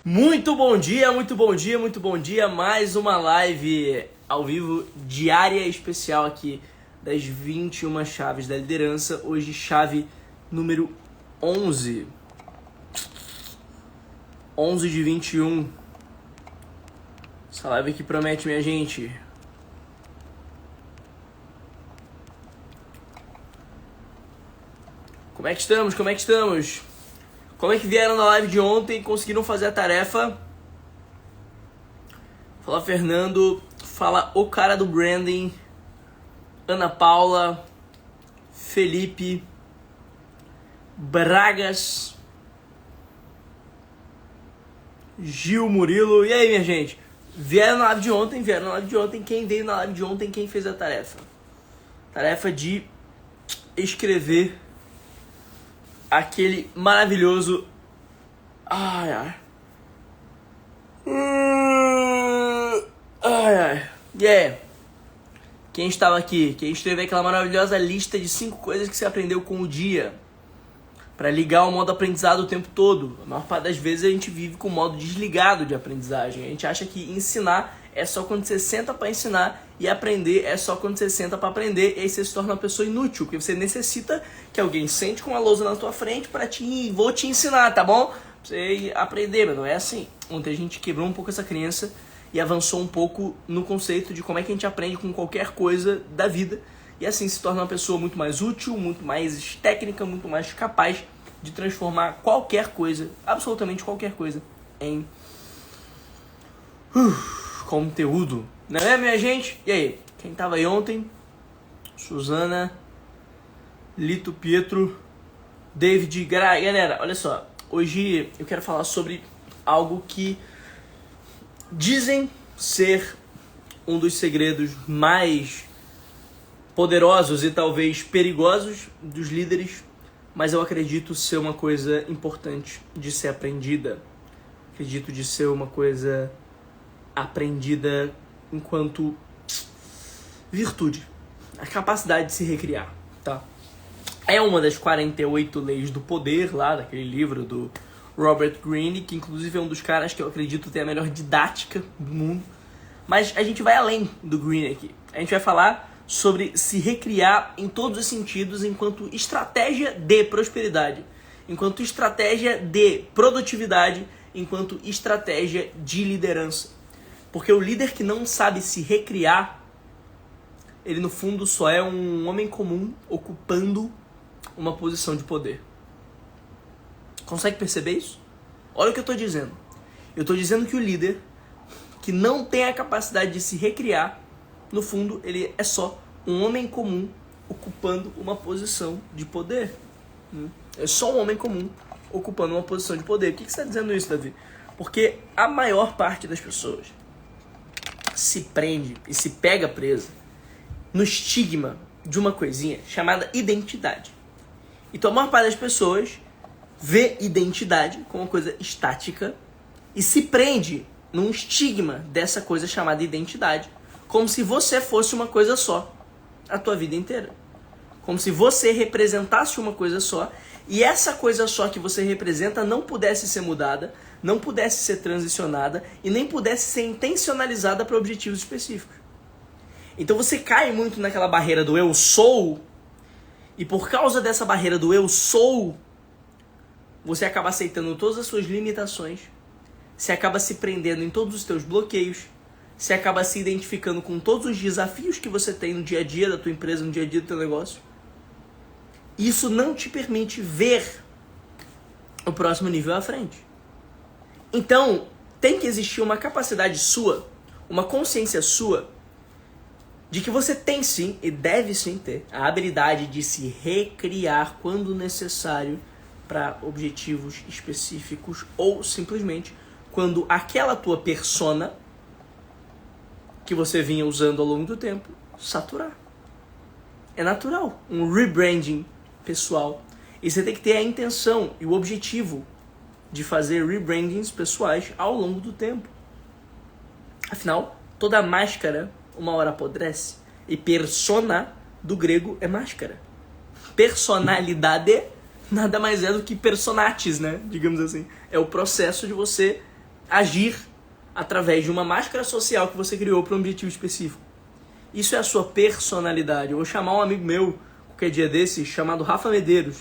Muito bom dia, muito bom dia, muito bom dia. Mais uma live ao vivo diária especial aqui das 21 chaves da liderança. Hoje chave número 11. 11 de 21. Essa live aqui promete, minha gente. Como é que estamos? Como é que estamos? Como é que vieram na live de ontem e conseguiram fazer a tarefa? Fala Fernando, fala o cara do branding, Ana Paula, Felipe, Bragas, Gil Murilo. E aí, minha gente? Vieram na live de ontem, Quem veio na live de ontem, quem fez a tarefa? Tarefa de escrever aquele maravilhoso... Ai. Yeah. Quem estava aqui? Quem escreveu aquela maravilhosa lista de 5 coisas que você aprendeu com o dia? Para ligar o modo aprendizado o tempo todo. A maior parte das vezes a gente vive com o modo desligado de aprendizagem. A gente acha que ensinar é só quando você senta para ensinar e aprender é só quando você senta para aprender, e aí você se torna uma pessoa inútil, porque você necessita que alguém sente com uma lousa na tua frente para vou te ensinar, tá bom? Pra você aprender, mas não é assim. Ontem a gente quebrou um pouco essa crença e avançou um pouco no conceito de como é que a gente aprende com qualquer coisa da vida, e assim se torna uma pessoa muito mais útil, muito mais técnica, muito mais capaz de transformar qualquer coisa, absolutamente qualquer coisa, em conteúdo. Não é, minha gente? E aí? Quem tava aí ontem? Suzana, Lito, Pietro, David, galera, olha só. Hoje eu quero falar sobre algo que dizem ser um dos segredos mais poderosos e talvez perigosos dos líderes, mas eu acredito ser uma coisa importante de ser aprendida. Acredito de ser uma coisa aprendida enquanto virtude, a capacidade de se recriar, tá? É uma das 48 leis do poder lá, daquele livro do Robert Greene, que inclusive é um dos caras que eu acredito ter a melhor didática do mundo. Mas a gente vai além do Greene aqui. A gente vai falar sobre se recriar em todos os sentidos enquanto estratégia de prosperidade, enquanto estratégia de produtividade, enquanto estratégia de liderança. Porque o líder que não sabe se recriar, ele no fundo só é um homem comum ocupando uma posição de poder. Consegue perceber isso? Olha o que eu estou dizendo. Eu estou dizendo que o líder que não tem a capacidade de se recriar, no fundo, ele é só um homem comum ocupando uma posição de poder. É só um homem comum ocupando uma posição de poder. Por que você está dizendo isso, Davi? Porque a maior parte das pessoas se prende e se pega presa no estigma de uma coisinha chamada identidade. Então a maior parte das pessoas vê identidade como uma coisa estática e se prende num estigma dessa coisa chamada identidade, como se você fosse uma coisa só a tua vida inteira. Como se você representasse uma coisa só e essa coisa só que você representa não pudesse ser mudada, não pudesse ser transicionada e nem pudesse ser intencionalizada para objetivos específicos. Então você cai muito naquela barreira do eu sou, e por causa dessa barreira do eu sou, você acaba aceitando todas as suas limitações, você acaba se prendendo em todos os teus bloqueios, você acaba se identificando com todos os desafios que você tem no dia a dia da tua empresa, no dia a dia do teu negócio. Isso não te permite ver o próximo nível à frente. Então, tem que existir uma capacidade sua, uma consciência sua, de que você tem sim, e deve sim ter, a habilidade de se recriar quando necessário para objetivos específicos, ou simplesmente quando aquela tua persona que você vinha usando ao longo do tempo saturar. É natural, um rebranding pessoal. E você tem que ter a intenção e o objetivo de fazer rebrandings pessoais ao longo do tempo. Afinal, toda máscara uma hora apodrece. E persona, do grego, é máscara. Personalidade nada mais é do que personatis, né? Digamos assim. É o processo de você agir através de uma máscara social que você criou para um objetivo específico. Isso é a sua personalidade. Eu vou chamar um amigo meu, qualquer dia desse, chamado Rafa Medeiros,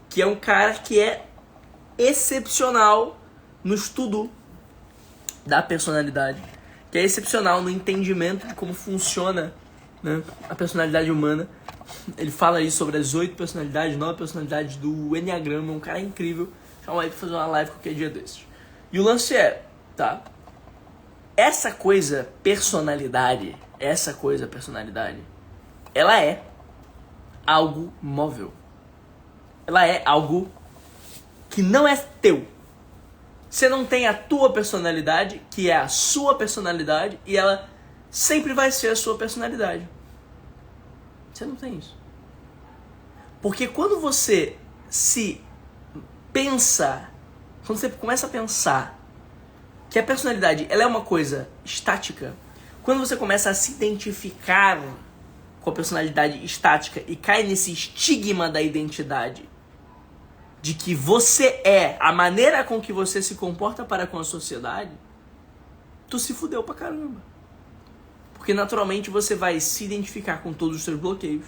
que é um cara que é excepcional no estudo da personalidade, que é excepcional no entendimento de como funciona, né, a personalidade humana. Ele fala aí sobre as 8 personalidades, 9 personalidades do Enneagrama. Um cara incrível. Chama aí pra fazer uma live qualquer dia desses. E o lance é, tá? Essa coisa personalidade, ela é algo móvel. Ela é algo que não é teu. Você não tem a tua personalidade, que é a sua personalidade, e ela sempre vai ser a sua personalidade. Você não tem isso. Porque quando você quando você começa a pensar que a personalidade ela é uma coisa estática, quando você começa a se identificar com a personalidade estática e cai nesse estigma da identidade, de que você é a maneira com que você se comporta para com a sociedade, tu se fudeu pra caramba. Porque naturalmente você vai se identificar com todos os seus bloqueios.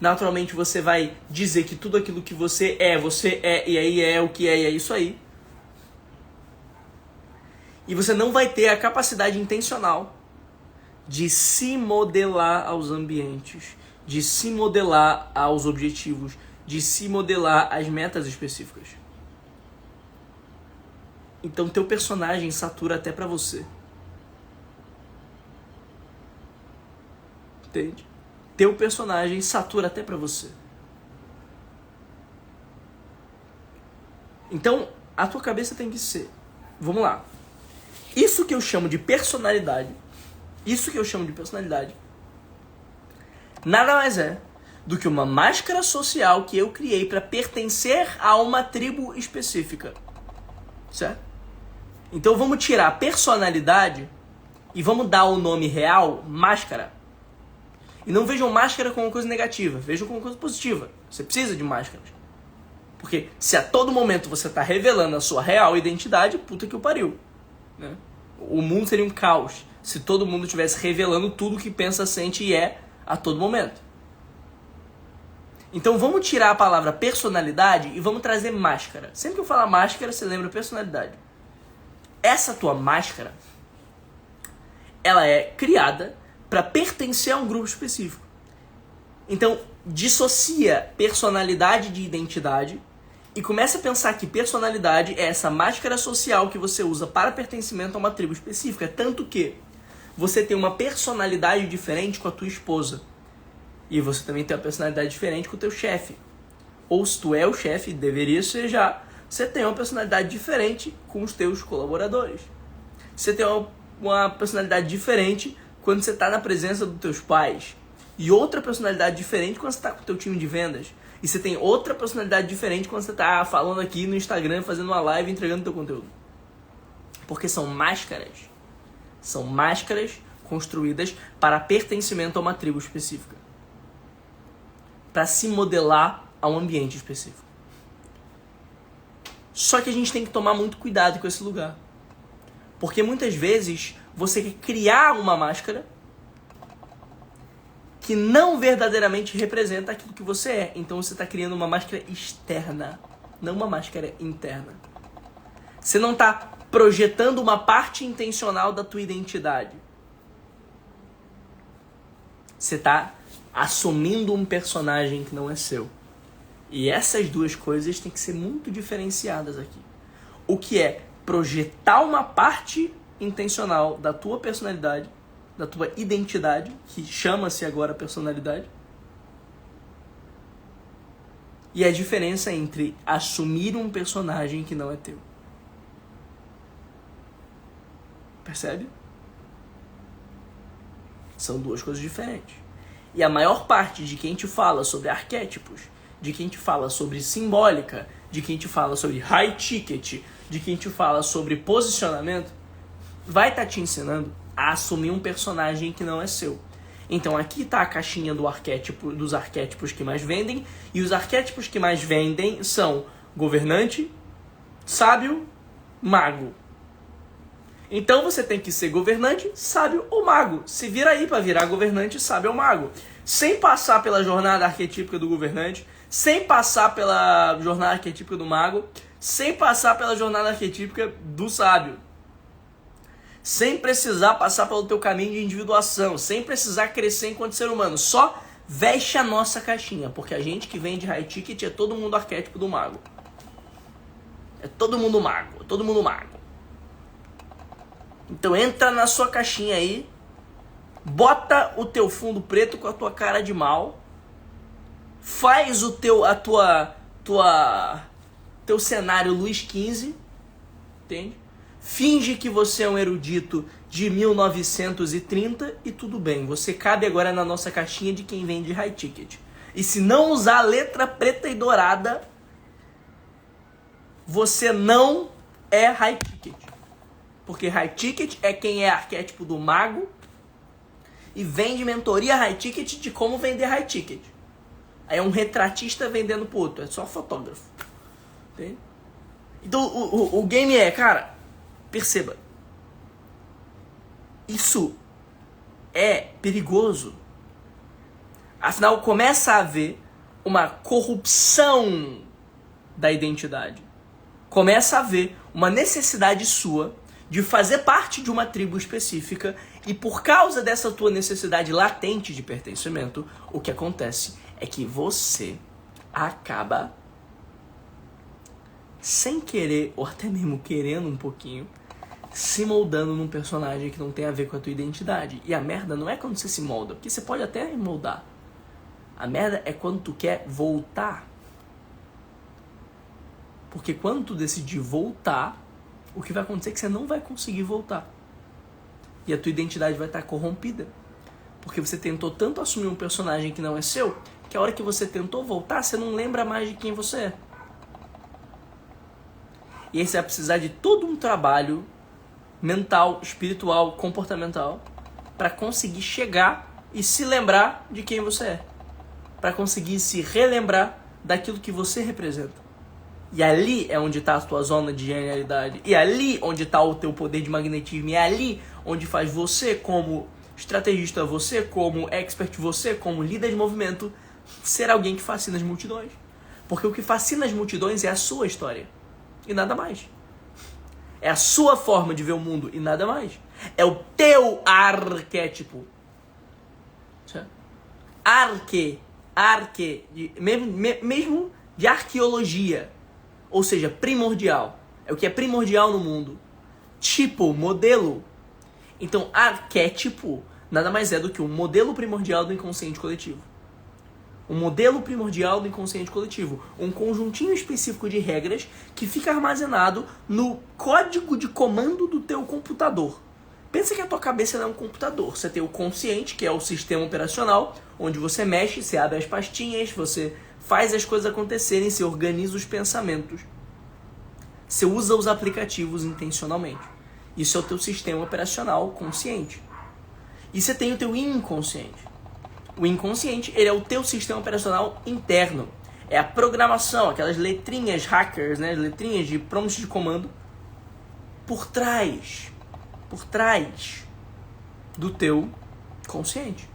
Naturalmente você vai dizer que tudo aquilo que você é, e aí é o que é, e é isso aí. E você não vai ter a capacidade intencional de se modelar aos ambientes, de se modelar aos objetivos, de se modelar às metas específicas. Então teu personagem satura até pra você. Entende? Teu personagem satura até pra você. Então, a tua cabeça tem que ser... Vamos lá. Isso que eu chamo de personalidade, nada mais é do que uma máscara social que eu criei para pertencer a uma tribo específica. Certo? Então vamos tirar a personalidade e vamos dar o nome real, máscara. E não vejam máscara como uma coisa negativa, vejam como uma coisa positiva. Você precisa de máscaras. Porque se a todo momento você está revelando a sua real identidade, puta que o pariu. Né? O mundo seria um caos se todo mundo estivesse revelando tudo que pensa, sente e é a todo momento. Então vamos tirar a palavra personalidade e vamos trazer máscara. Sempre que eu falar máscara, você lembra personalidade. Essa tua máscara, ela é criada para pertencer a um grupo específico. Então, dissocia personalidade de identidade e começa a pensar que personalidade é essa máscara social que você usa para pertencimento a uma tribo específica. Tanto que você tem uma personalidade diferente com a tua esposa. E você também tem uma personalidade diferente com o teu chefe. Ou se tu é o chefe, deveria ser já, você tem uma personalidade diferente com os teus colaboradores. Você tem uma personalidade diferente quando você está na presença dos teus pais. E outra personalidade diferente quando você está com o teu time de vendas. E você tem outra personalidade diferente quando você está falando aqui no Instagram, fazendo uma live, entregando teu conteúdo. Porque são máscaras. São máscaras construídas para pertencimento a uma tribo específica. Para se modelar a um ambiente específico. Só que a gente tem que tomar muito cuidado com esse lugar. Porque muitas vezes você quer criar uma máscara que não verdadeiramente representa aquilo que você é. Então você está criando uma máscara externa, não uma máscara interna. Você não está projetando uma parte intencional da tua identidade. Você está assumindo um personagem que não é seu. E essas duas coisas têm que ser muito diferenciadas aqui. O que é projetar uma parte intencional da tua personalidade, da tua identidade, que chama-se agora personalidade, e a diferença entre assumir um personagem que não é teu. Percebe? São duas coisas diferentes. E a maior parte de quem te fala sobre arquétipos, de quem te fala sobre simbólica, de quem te fala sobre high ticket, de quem te fala sobre posicionamento, vai estar te ensinando a assumir um personagem que não é seu. Então aqui está a caixinha do arquétipo, dos arquétipos que mais vendem, e os arquétipos que mais vendem são governante, sábio, mago. Então você tem que ser governante, sábio ou mago. Se vira aí para virar governante, sábio ou mago. Sem passar pela jornada arquetípica do governante, sem passar pela jornada arquetípica do mago, sem passar pela jornada arquetípica do sábio. Sem precisar passar pelo teu caminho de individuação, sem precisar crescer enquanto ser humano. Só veste a nossa caixinha, porque a gente que vem de high ticket é todo mundo arquétipo do mago. É todo mundo mago, todo mundo mago. Então entra na sua caixinha aí, bota o teu fundo preto com a tua cara de mal, faz o teu cenário Luís XV, entende? Finge que você é um erudito de 1930 e tudo bem, você cabe agora na nossa caixinha de quem vende high ticket. E se não usar a letra preta e dourada, você não é high ticket. Porque high ticket é quem é arquétipo do mago e vende mentoria high ticket de como vender high ticket. Aí é um retratista vendendo pro outro, é só fotógrafo. Entende? Então o game é, cara, perceba. Isso é perigoso. Afinal, começa a haver uma corrupção da identidade. Começa a haver uma necessidade sua de fazer parte de uma tribo específica e por causa dessa tua necessidade latente de pertencimento, o que acontece é que você acaba, sem querer ou até mesmo querendo um pouquinho, se moldando num personagem que não tem a ver com a tua identidade. E a merda não é quando você se molda, porque você pode até moldar. A merda é quando tu quer voltar. Porque quando tu decidir voltar, o que vai acontecer é que você não vai conseguir voltar. E a tua identidade vai estar corrompida. Porque você tentou tanto assumir um personagem que não é seu, que a hora que você tentou voltar, você não lembra mais de quem você é. E aí você vai precisar de todo um trabalho mental, espiritual, comportamental, para conseguir chegar e se lembrar de quem você é. Para conseguir se relembrar daquilo que você representa. E ali é onde está a tua zona de genialidade. E ali onde está o teu poder de magnetismo. E é ali onde faz você como estrategista, você como expert, você como líder de movimento, ser alguém que fascina as multidões. Porque o que fascina as multidões é a sua história. E nada mais. É a sua forma de ver o mundo e nada mais. É o teu arquétipo. Mesmo de arqueologia. Ou seja, primordial. É o que é primordial no mundo. Tipo, modelo. Então, arquétipo nada mais é do que um modelo primordial do inconsciente coletivo. Um modelo primordial do inconsciente coletivo. Um conjuntinho específico de regras que fica armazenado no código de comando do teu computador. Pensa que a tua cabeça não é um computador. Você tem o consciente, que é o sistema operacional, onde você mexe, você abre as pastinhas, você faz as coisas acontecerem, você organiza os pensamentos. Você usa os aplicativos intencionalmente. Isso é o teu sistema operacional consciente. E você tem o teu inconsciente. O inconsciente, ele é o teu sistema operacional interno. É a programação, aquelas letrinhas hackers, né? Letrinhas de prompt de comando por trás do teu consciente.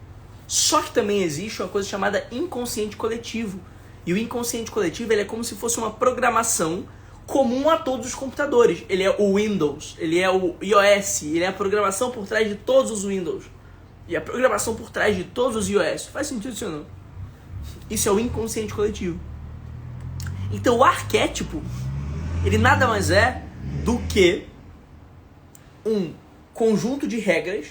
Só que também existe uma coisa chamada inconsciente coletivo. E o inconsciente coletivo, ele é como se fosse uma programação comum a todos os computadores. Ele é o Windows, ele é o iOS, ele é a programação por trás de todos os Windows. E a programação por trás de todos os iOS. Faz sentido isso ou não? Isso é o inconsciente coletivo. Então o arquétipo, ele nada mais é do que um conjunto de regras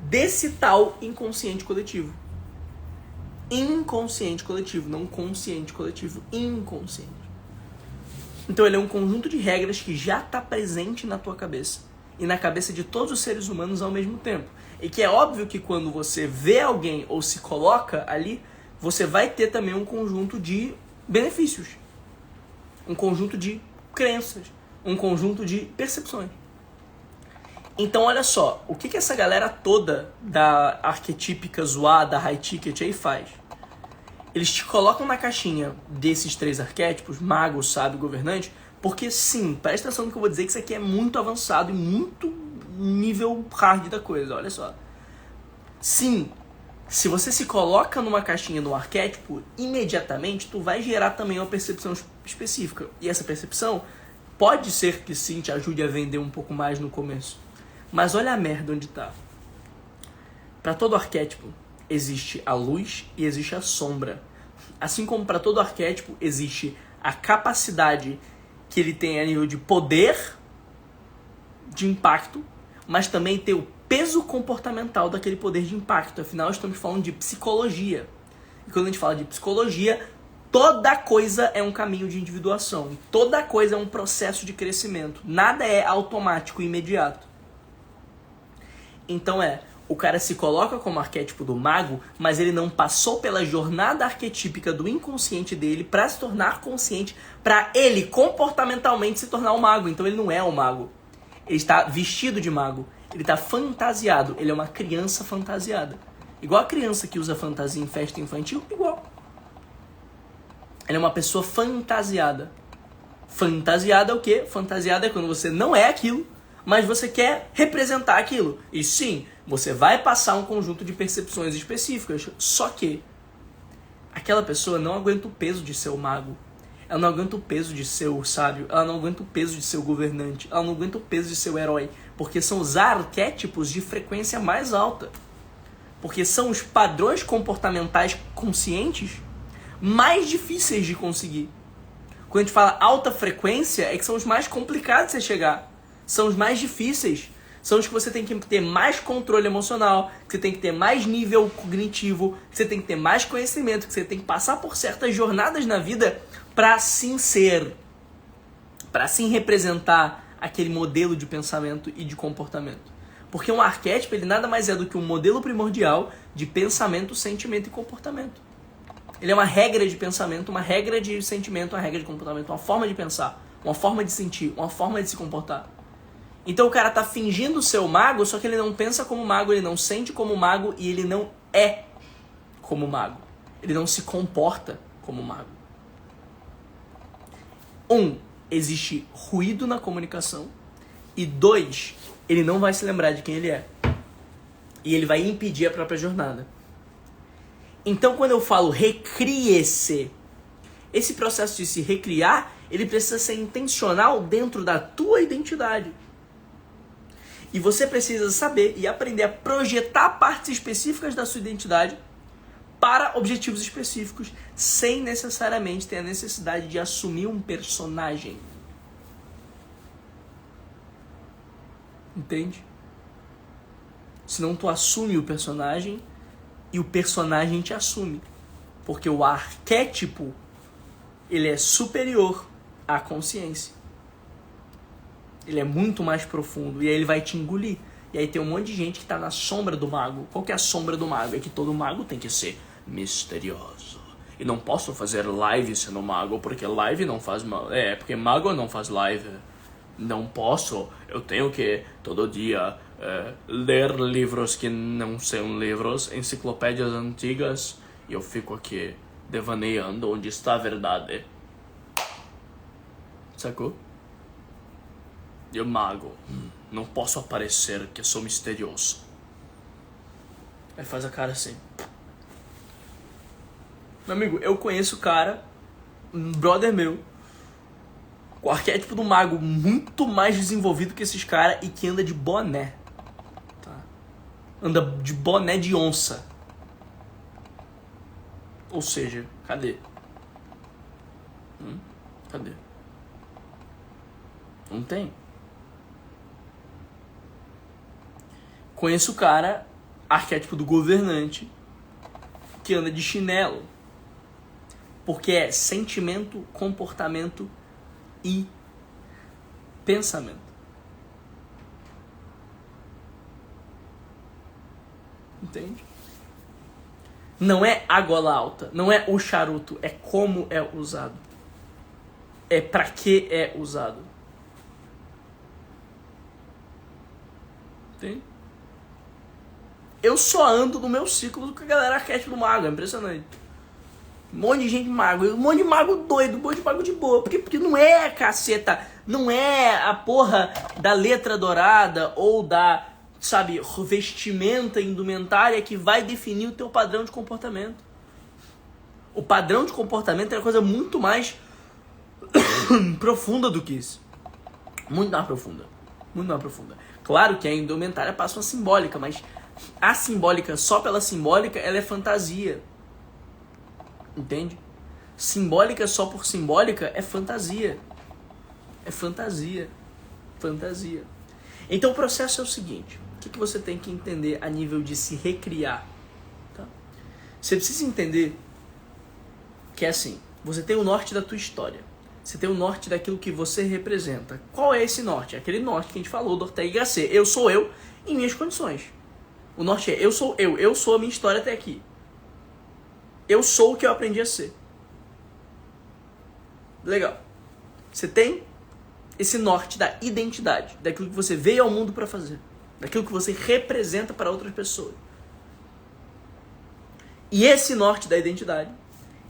desse tal inconsciente coletivo. Inconsciente coletivo, não consciente coletivo, inconsciente. Então ele é um conjunto de regras que já está presente na tua cabeça e na cabeça de todos os seres humanos ao mesmo tempo. E que é óbvio que quando você vê alguém ou se coloca ali, você vai ter também um conjunto de benefícios, um conjunto de crenças, um conjunto de percepções. Então olha só, o que essa galera toda da arquetípica zoada, high ticket aí faz? Eles te colocam na caixinha desses três arquétipos, mago, sábio e governante, Porque sim, presta atenção no que eu vou dizer, que isso aqui é muito avançado e muito nível hard da coisa, olha só. Sim, se você se coloca numa caixinha no arquétipo, imediatamente tu vai gerar também uma percepção específica. E essa percepção pode ser que sim te ajude a vender um pouco mais no começo. Mas olha a merda onde tá. Para todo arquétipo existe a luz e existe a sombra. Assim como para todo arquétipo existe a capacidade que ele tem a nível de poder, de impacto, mas também tem o peso comportamental daquele poder de impacto. Afinal, estamos falando de psicologia. E quando a gente fala de psicologia, toda coisa é um caminho de individuação. Toda coisa é um processo de crescimento. Nada é automático e imediato. Então o cara se coloca como arquétipo do mago, mas ele não passou pela jornada arquetípica do inconsciente dele para se tornar consciente, para ele comportamentalmente se tornar um mago. Então ele não é um mago. Ele está vestido de mago. Ele está fantasiado. Ele é uma criança fantasiada. Igual a criança que usa fantasia em festa infantil, igual. Ele é uma pessoa fantasiada. Fantasiada é o quê? Fantasiada é quando você não é aquilo, mas você quer representar aquilo. E sim, você vai passar um conjunto de percepções específicas. Só que aquela pessoa não aguenta o peso de ser o mago. Ela não aguenta o peso de ser o sábio. Ela não aguenta o peso de ser o governante. Ela não aguenta o peso de ser o herói. Porque são os arquétipos de frequência mais alta. Porque são os padrões comportamentais conscientes mais difíceis de conseguir. Quando a gente fala alta frequência, é que são os mais complicados de você chegar. São os mais difíceis. São os que você tem que ter mais controle emocional, que você tem que ter mais nível cognitivo, que você tem que ter mais conhecimento, que você tem que passar por certas jornadas na vida para sim ser, para sim representar aquele modelo de pensamento e de comportamento. Porque um arquétipo, ele nada mais é do que um modelo primordial de pensamento, sentimento e comportamento. Ele é uma regra de pensamento, uma regra de sentimento, uma regra de comportamento, uma forma de pensar, uma forma de sentir, uma forma de se comportar. Então o cara tá fingindo ser o mago, só que ele não pensa como mago, ele não sente como mago e ele não é como mago. Ele não se comporta como mago. Existe ruído na comunicação. E 2, ele não vai se lembrar de quem ele é. E ele vai impedir a própria jornada. Então quando eu falo recrie-se, esse processo de se recriar, ele precisa ser intencional dentro da tua identidade. E você precisa saber e aprender a projetar partes específicas da sua identidade para objetivos específicos, sem necessariamente ter a necessidade de assumir um personagem. Entende? Senão tu assume o personagem e o personagem te assume. Porque o arquétipo, ele é superior à consciência. Ele é muito mais profundo. E aí ele vai te engolir. E aí tem um monte de gente que tá na sombra do mago. Qual que é a sombra do mago? É que todo mago tem que ser misterioso. E não posso fazer live sendo mago, porque live não faz... porque mago não faz live. Não posso. Eu tenho que, todo dia, ler livros que não são livros, enciclopédias antigas. E eu fico aqui devaneando onde está a verdade. Sacou? Eu mago. Não posso aparecer que sou misterioso. Aí faz a cara assim. Meu amigo, eu conheço o cara, um brother meu, com o arquétipo do mago muito mais desenvolvido que esses caras e que anda de boné. Tá? Anda de boné de onça. Ou seja, cadê? Cadê? Não tem. Conheço o cara, arquétipo do governante, que anda de chinelo. Porque é sentimento, comportamento e pensamento. Entende? Não é a gola alta, não é o charuto, é como é usado. É pra que é usado. Entende? Eu só ando no meu ciclo com a galera arquétipo do mago, é impressionante. Um monte de gente mago, um monte de mago doido, um monte de mago de boa. Porque não é, caceta, não é a porra da letra dourada ou da, sabe, vestimenta indumentária que vai definir o teu padrão de comportamento. O padrão de comportamento é uma coisa muito mais profunda do que isso. Muito mais profunda. Muito mais profunda. Claro que a indumentária passa uma simbólica, mas a simbólica, só pela simbólica, ela é fantasia. Entende? Simbólica só por simbólica é fantasia. É fantasia. Fantasia. Então o processo é o seguinte. O que você tem que entender a nível de se recriar? Tá? Você precisa entender que é assim. Você tem o norte da tua história. Você tem o norte daquilo que você representa. Qual é esse norte? É aquele norte que a gente falou do Ortega y Gasset. Eu sou eu em minhas condições. O norte é eu sou a minha história até aqui. Eu sou o que eu aprendi a ser. Legal. Você tem esse norte da identidade, daquilo que você veio ao mundo para fazer, daquilo que você representa para outras pessoas. E esse norte da identidade,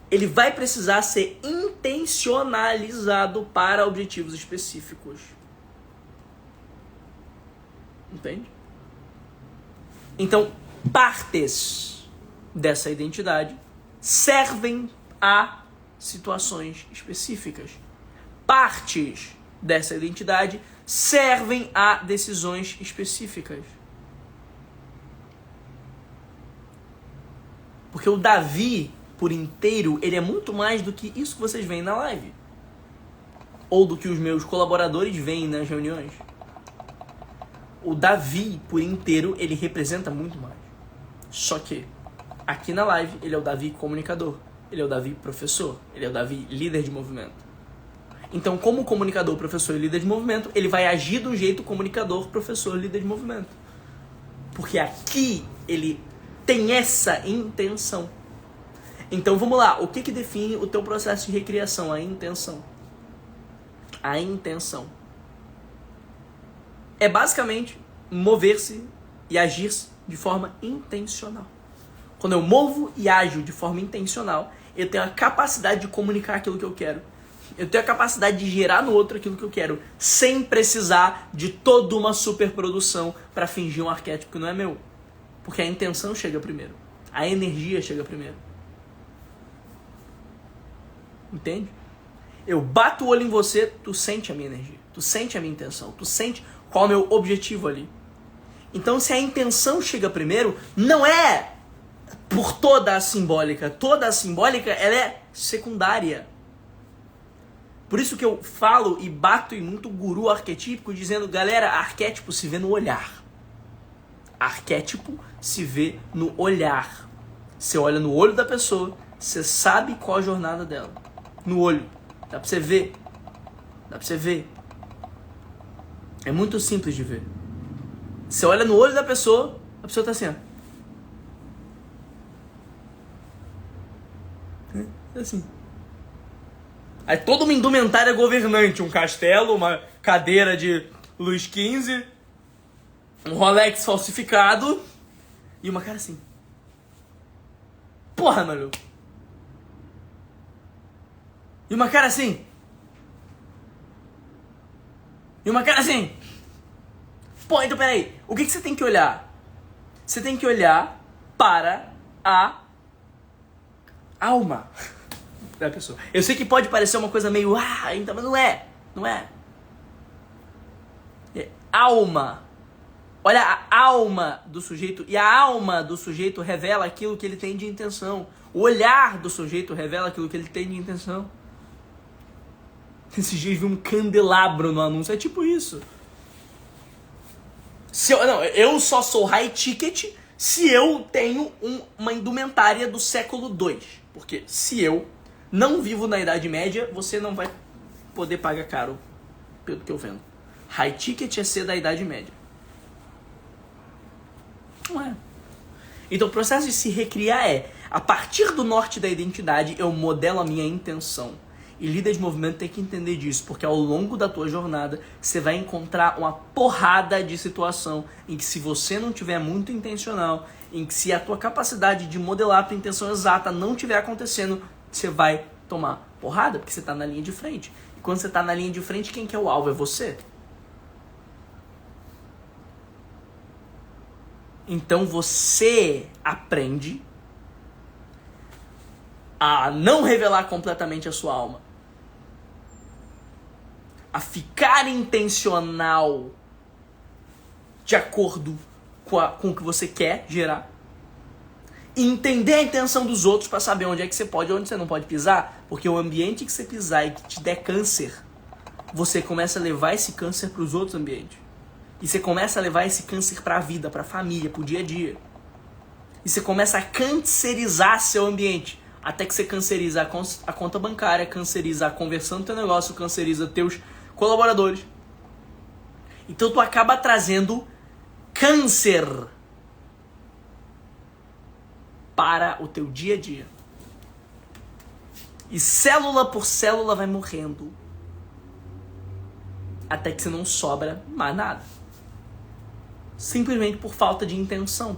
ele vai precisar ser intencionalizado para objetivos específicos. Entende? Então, partes dessa identidade servem a situações específicas. Partes dessa identidade servem a decisões específicas. Porque o Davi, por inteiro, ele é muito mais do que isso que vocês veem na live. Ou do que os meus colaboradores veem nas reuniões. O Davi, por inteiro, ele representa muito mais. Só que, aqui na live, ele é o Davi comunicador. Ele é o Davi professor. Ele é o Davi líder de movimento. Então, como comunicador, professor e líder de movimento, ele vai agir do jeito comunicador, professor e líder de movimento. Porque aqui ele tem essa intenção. Então, vamos lá. O que define o teu processo de recriação? A intenção. A intenção. É basicamente mover-se e agir de forma intencional. Quando eu movo e ajo de forma intencional, eu tenho a capacidade de comunicar aquilo que eu quero. Eu tenho a capacidade de gerar no outro aquilo que eu quero, sem precisar de toda uma superprodução para fingir um arquétipo que não é meu. Porque a intenção chega primeiro. A energia chega primeiro. Entende? Eu bato o olho em você, tu sente a minha energia. Tu sente a minha intenção. Tu sente qual é o meu objetivo ali. Então, se a intenção chega primeiro, não é por toda a simbólica. Toda a simbólica, ela é secundária. Por isso que eu falo e bato em muito guru arquetípico, dizendo, galera, arquétipo se vê no olhar. Arquétipo se vê no olhar. Você olha no olho da pessoa, você sabe qual a jornada dela. No olho. Dá pra você ver. Dá pra você ver. É muito simples de ver. Você olha no olho da pessoa, a pessoa tá assim, ó. É assim. Aí toda uma indumentária governante, um castelo, uma cadeira de Luís XV, um Rolex falsificado e uma cara assim. Porra, maluco. E uma cara assim. E uma cara assim. Pô, então peraí. O que você tem que olhar? Você tem que olhar para a alma da pessoa. Eu sei que pode parecer uma coisa meio... então, mas não é. Não é. É alma. Olha a alma do sujeito. E a alma do sujeito revela aquilo que ele tem de intenção. O olhar do sujeito revela aquilo que ele tem de intenção. Esses dias vi um candelabro no anúncio. É tipo isso. Eu só sou high ticket se eu tenho uma indumentária do século II. Porque se eu não vivo na Idade Média, você não vai poder pagar caro pelo que eu vendo. High ticket é ser da Idade Média. Não é. Então o processo de se recriar é, a partir do norte da identidade, eu modelo a minha intenção. E líder de movimento tem que entender disso, porque ao longo da tua jornada, você vai encontrar uma porrada de situação em que se você não tiver muito intencional, em que se a tua capacidade de modelar a tua intenção exata não estiver acontecendo, você vai tomar porrada, porque você tá na linha de frente. E quando você tá na linha de frente, quem que é o alvo? É você. Então você aprende a não revelar completamente a sua alma, a ficar intencional de acordo com o que você quer gerar, e entender a intenção dos outros para saber onde é que você pode e onde você não pode pisar, porque o ambiente que você pisar e que te der câncer, você começa a levar esse câncer para os outros ambientes. E você começa a levar esse câncer para a vida, para a família, para o dia a dia. E você começa a cancerizar seu ambiente. Até que você canceriza a conta bancária, canceriza a conversão do teu negócio, canceriza teus colaboradores. Então tu acaba trazendo câncer para o teu dia a dia. E célula por célula vai morrendo. Até que você não sobra mais nada. Simplesmente por falta de intenção.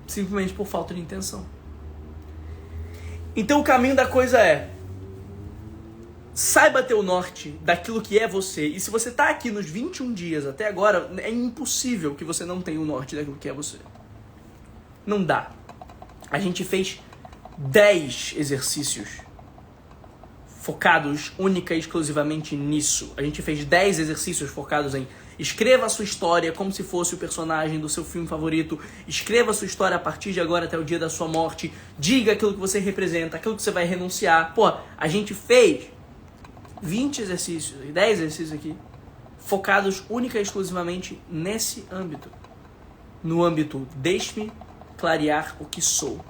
Simplesmente por falta de intenção. Então o caminho da coisa é: saiba ter o norte daquilo que é você. E se você tá aqui nos 21 dias até agora, é impossível que você não tenha o norte daquilo que é você. Não dá. A gente fez 10 exercícios focados única e exclusivamente nisso. A gente fez 10 exercícios focados em: escreva a sua história como se fosse o personagem do seu filme favorito. Escreva a sua história a partir de agora até o dia da sua morte. Diga aquilo que você representa, aquilo que você vai renunciar. Pô, a gente fez 20 exercícios, 10 exercícios aqui, focados única e exclusivamente nesse âmbito. No âmbito, deixe-me clarear o que sou.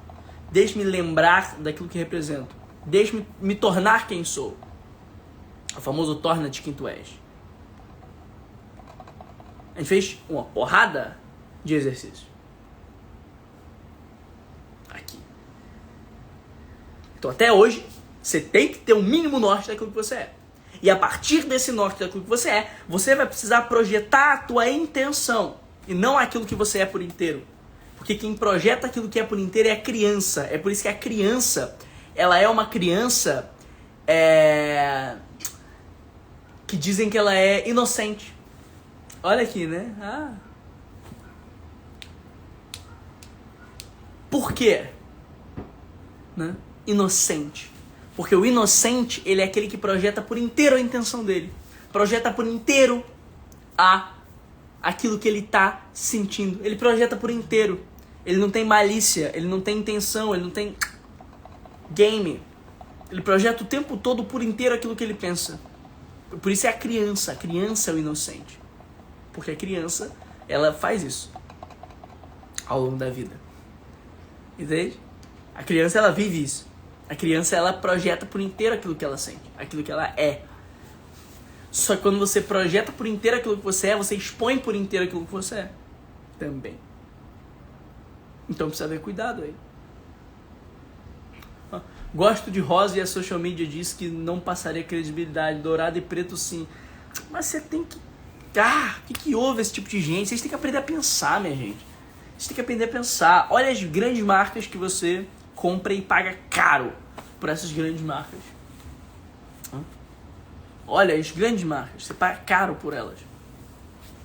Deixe-me lembrar daquilo que represento. Deixe-me me tornar quem sou. O famoso torna-te quem tu és. A gente fez uma porrada de exercícios. Aqui. Então até hoje, você tem que ter um mínimo norte daquilo que você é. E a partir desse norte daquilo que você é, você vai precisar projetar a tua intenção. E não aquilo que você é por inteiro. Porque quem projeta aquilo que é por inteiro é a criança. É por isso que a criança, ela é uma criança que dizem que ela é inocente. Olha aqui, né? Por quê? Né? Inocente. Porque o inocente, ele é aquele que projeta por inteiro a intenção dele. Projeta por inteiro aquilo que ele tá sentindo. Ele projeta por inteiro. Ele não tem malícia, ele não tem intenção, ele não tem game. Ele projeta o tempo todo por inteiro aquilo que ele pensa. Por isso é a criança é o inocente. Porque a criança, ela faz isso ao longo da vida. Entende? A criança, ela vive isso. A criança, ela projeta por inteiro aquilo que ela sente, aquilo que ela é. Só que quando você projeta por inteiro aquilo que você é, você expõe por inteiro aquilo que você é também. Então precisa ter cuidado aí. Gosto de rosa e a social media diz que não passaria credibilidade. Dourado e preto sim. Mas você tem que... o que houve esse tipo de gente? Vocês têm que aprender a pensar, minha gente. Vocês têm que aprender a pensar. Olha as grandes marcas que você compra e paga caro por essas grandes marcas. Olha as grandes marcas. Você paga caro por elas.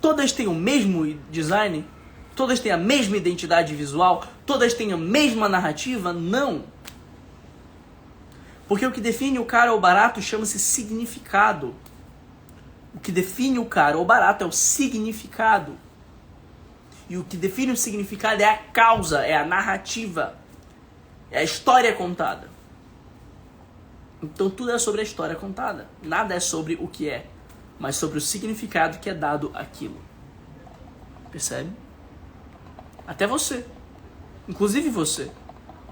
Todas têm o mesmo design? Todas têm a mesma identidade visual? Todas têm a mesma narrativa? Não. Porque o que define o caro ou barato chama-se significado. O que define o caro ou barato é o significado. E o que define o significado é a causa, é a narrativa, é a história contada. Então tudo é sobre a história contada. Nada é sobre o que é, mas sobre o significado que é dado àquilo. Percebe? Até você. Inclusive você.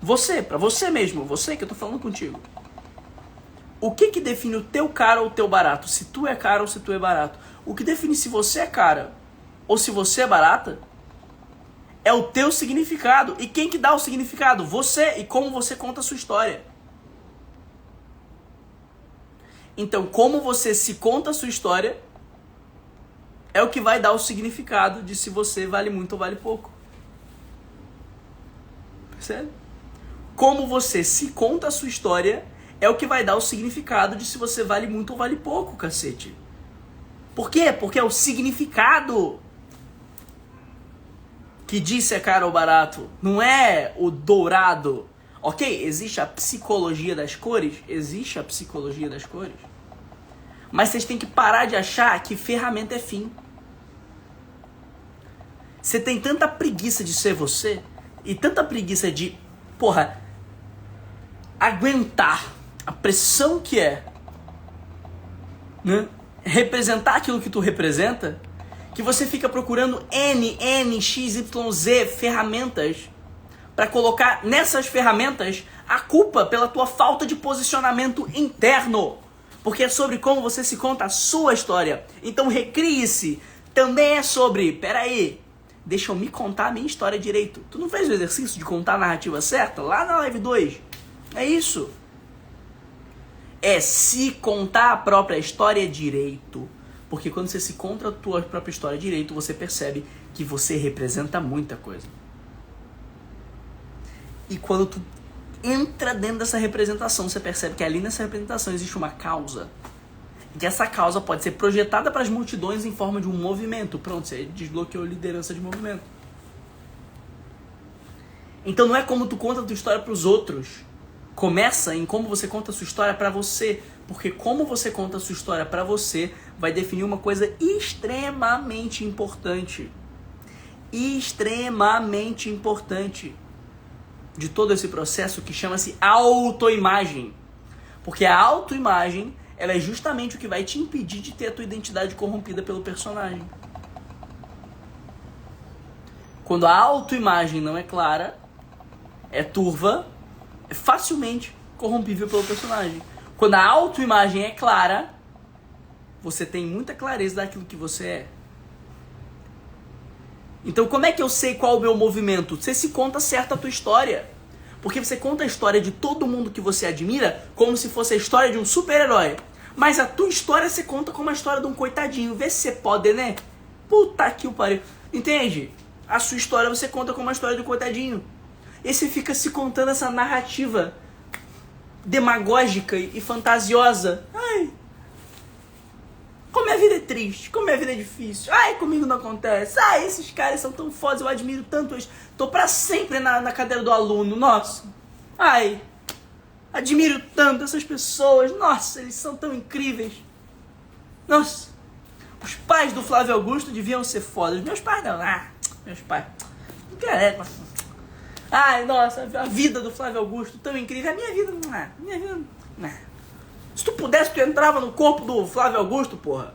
Você, pra você mesmo, você que eu tô falando contigo. O que define o teu caro ou o teu barato? Se tu é caro ou se tu é barato? O que define se você é cara ou se você é barata é o teu significado. E quem que dá o significado? Você, e como você conta a sua história. Então, como você se conta a sua história é o que vai dar o significado de se você vale muito ou vale pouco. Percebe? como você se conta a sua história é o que vai dar o significado de se você vale muito ou vale pouco, cacete. Por quê? Porque é o significado que diz se é caro ou barato. Não é o dourado. Ok, existe a psicologia das cores? Existe a psicologia das cores. Mas vocês têm que parar de achar que ferramenta é fim. Você tem tanta preguiça de ser você e tanta preguiça de, aguentar a pressão que é, né, representar aquilo que tu representa, que você fica procurando XYZ ferramentas para colocar nessas ferramentas a culpa pela tua falta de posicionamento interno. Porque é sobre como você se conta a sua história. Então recrie-se. Também é sobre, peraí, deixa eu me contar a minha história direito. Tu não fez o exercício de contar a narrativa certa? Lá na live 2. É isso. É se contar a própria história direito. Porque quando você se conta a tua própria história direito, você percebe que você representa muita coisa. E quando tu entra dentro dessa representação, você percebe que ali nessa representação existe uma causa. E que essa causa pode ser projetada para as multidões em forma de um movimento. Pronto, você desbloqueou a liderança de movimento. Então não é como tu conta a tua história para os outros. Começa em como você conta a sua história para você. Porque como você conta a sua história para você vai definir uma coisa extremamente importante. Extremamente importante de todo esse processo que chama-se autoimagem. Porque a autoimagem, ela é justamente o que vai te impedir de ter a tua identidade corrompida pelo personagem. Quando a autoimagem não é clara, é turva, é facilmente corrompível pelo personagem. Quando a autoimagem é clara, você tem muita clareza daquilo que você é. Então como é que eu sei qual é o meu movimento? Você se conta certo a tua história. Porque você conta a história de todo mundo que você admira como se fosse a história de um super-herói. Mas a tua história você conta como a história de um coitadinho. Vê se você pode, né? Puta que o pariu. Entende? A sua história você conta como a história de um coitadinho. E você fica se contando essa narrativa demagógica e fantasiosa. Ai, como minha vida é triste, como minha vida é difícil. Ai, comigo não acontece. Ai, esses caras são tão fodas, eu admiro tanto eles. Tô pra sempre na cadeira do aluno, nossa. Ai, admiro tanto essas pessoas. Nossa, eles são tão incríveis. Nossa, os pais do Flávio Augusto deviam ser fodas. Meus pais não. Meus pais. Não quero. Ai, nossa, a vida do Flávio Augusto tão incrível. A minha vida, minha vida, não. Se tu pudesse, tu entrava no corpo do Flávio Augusto, porra.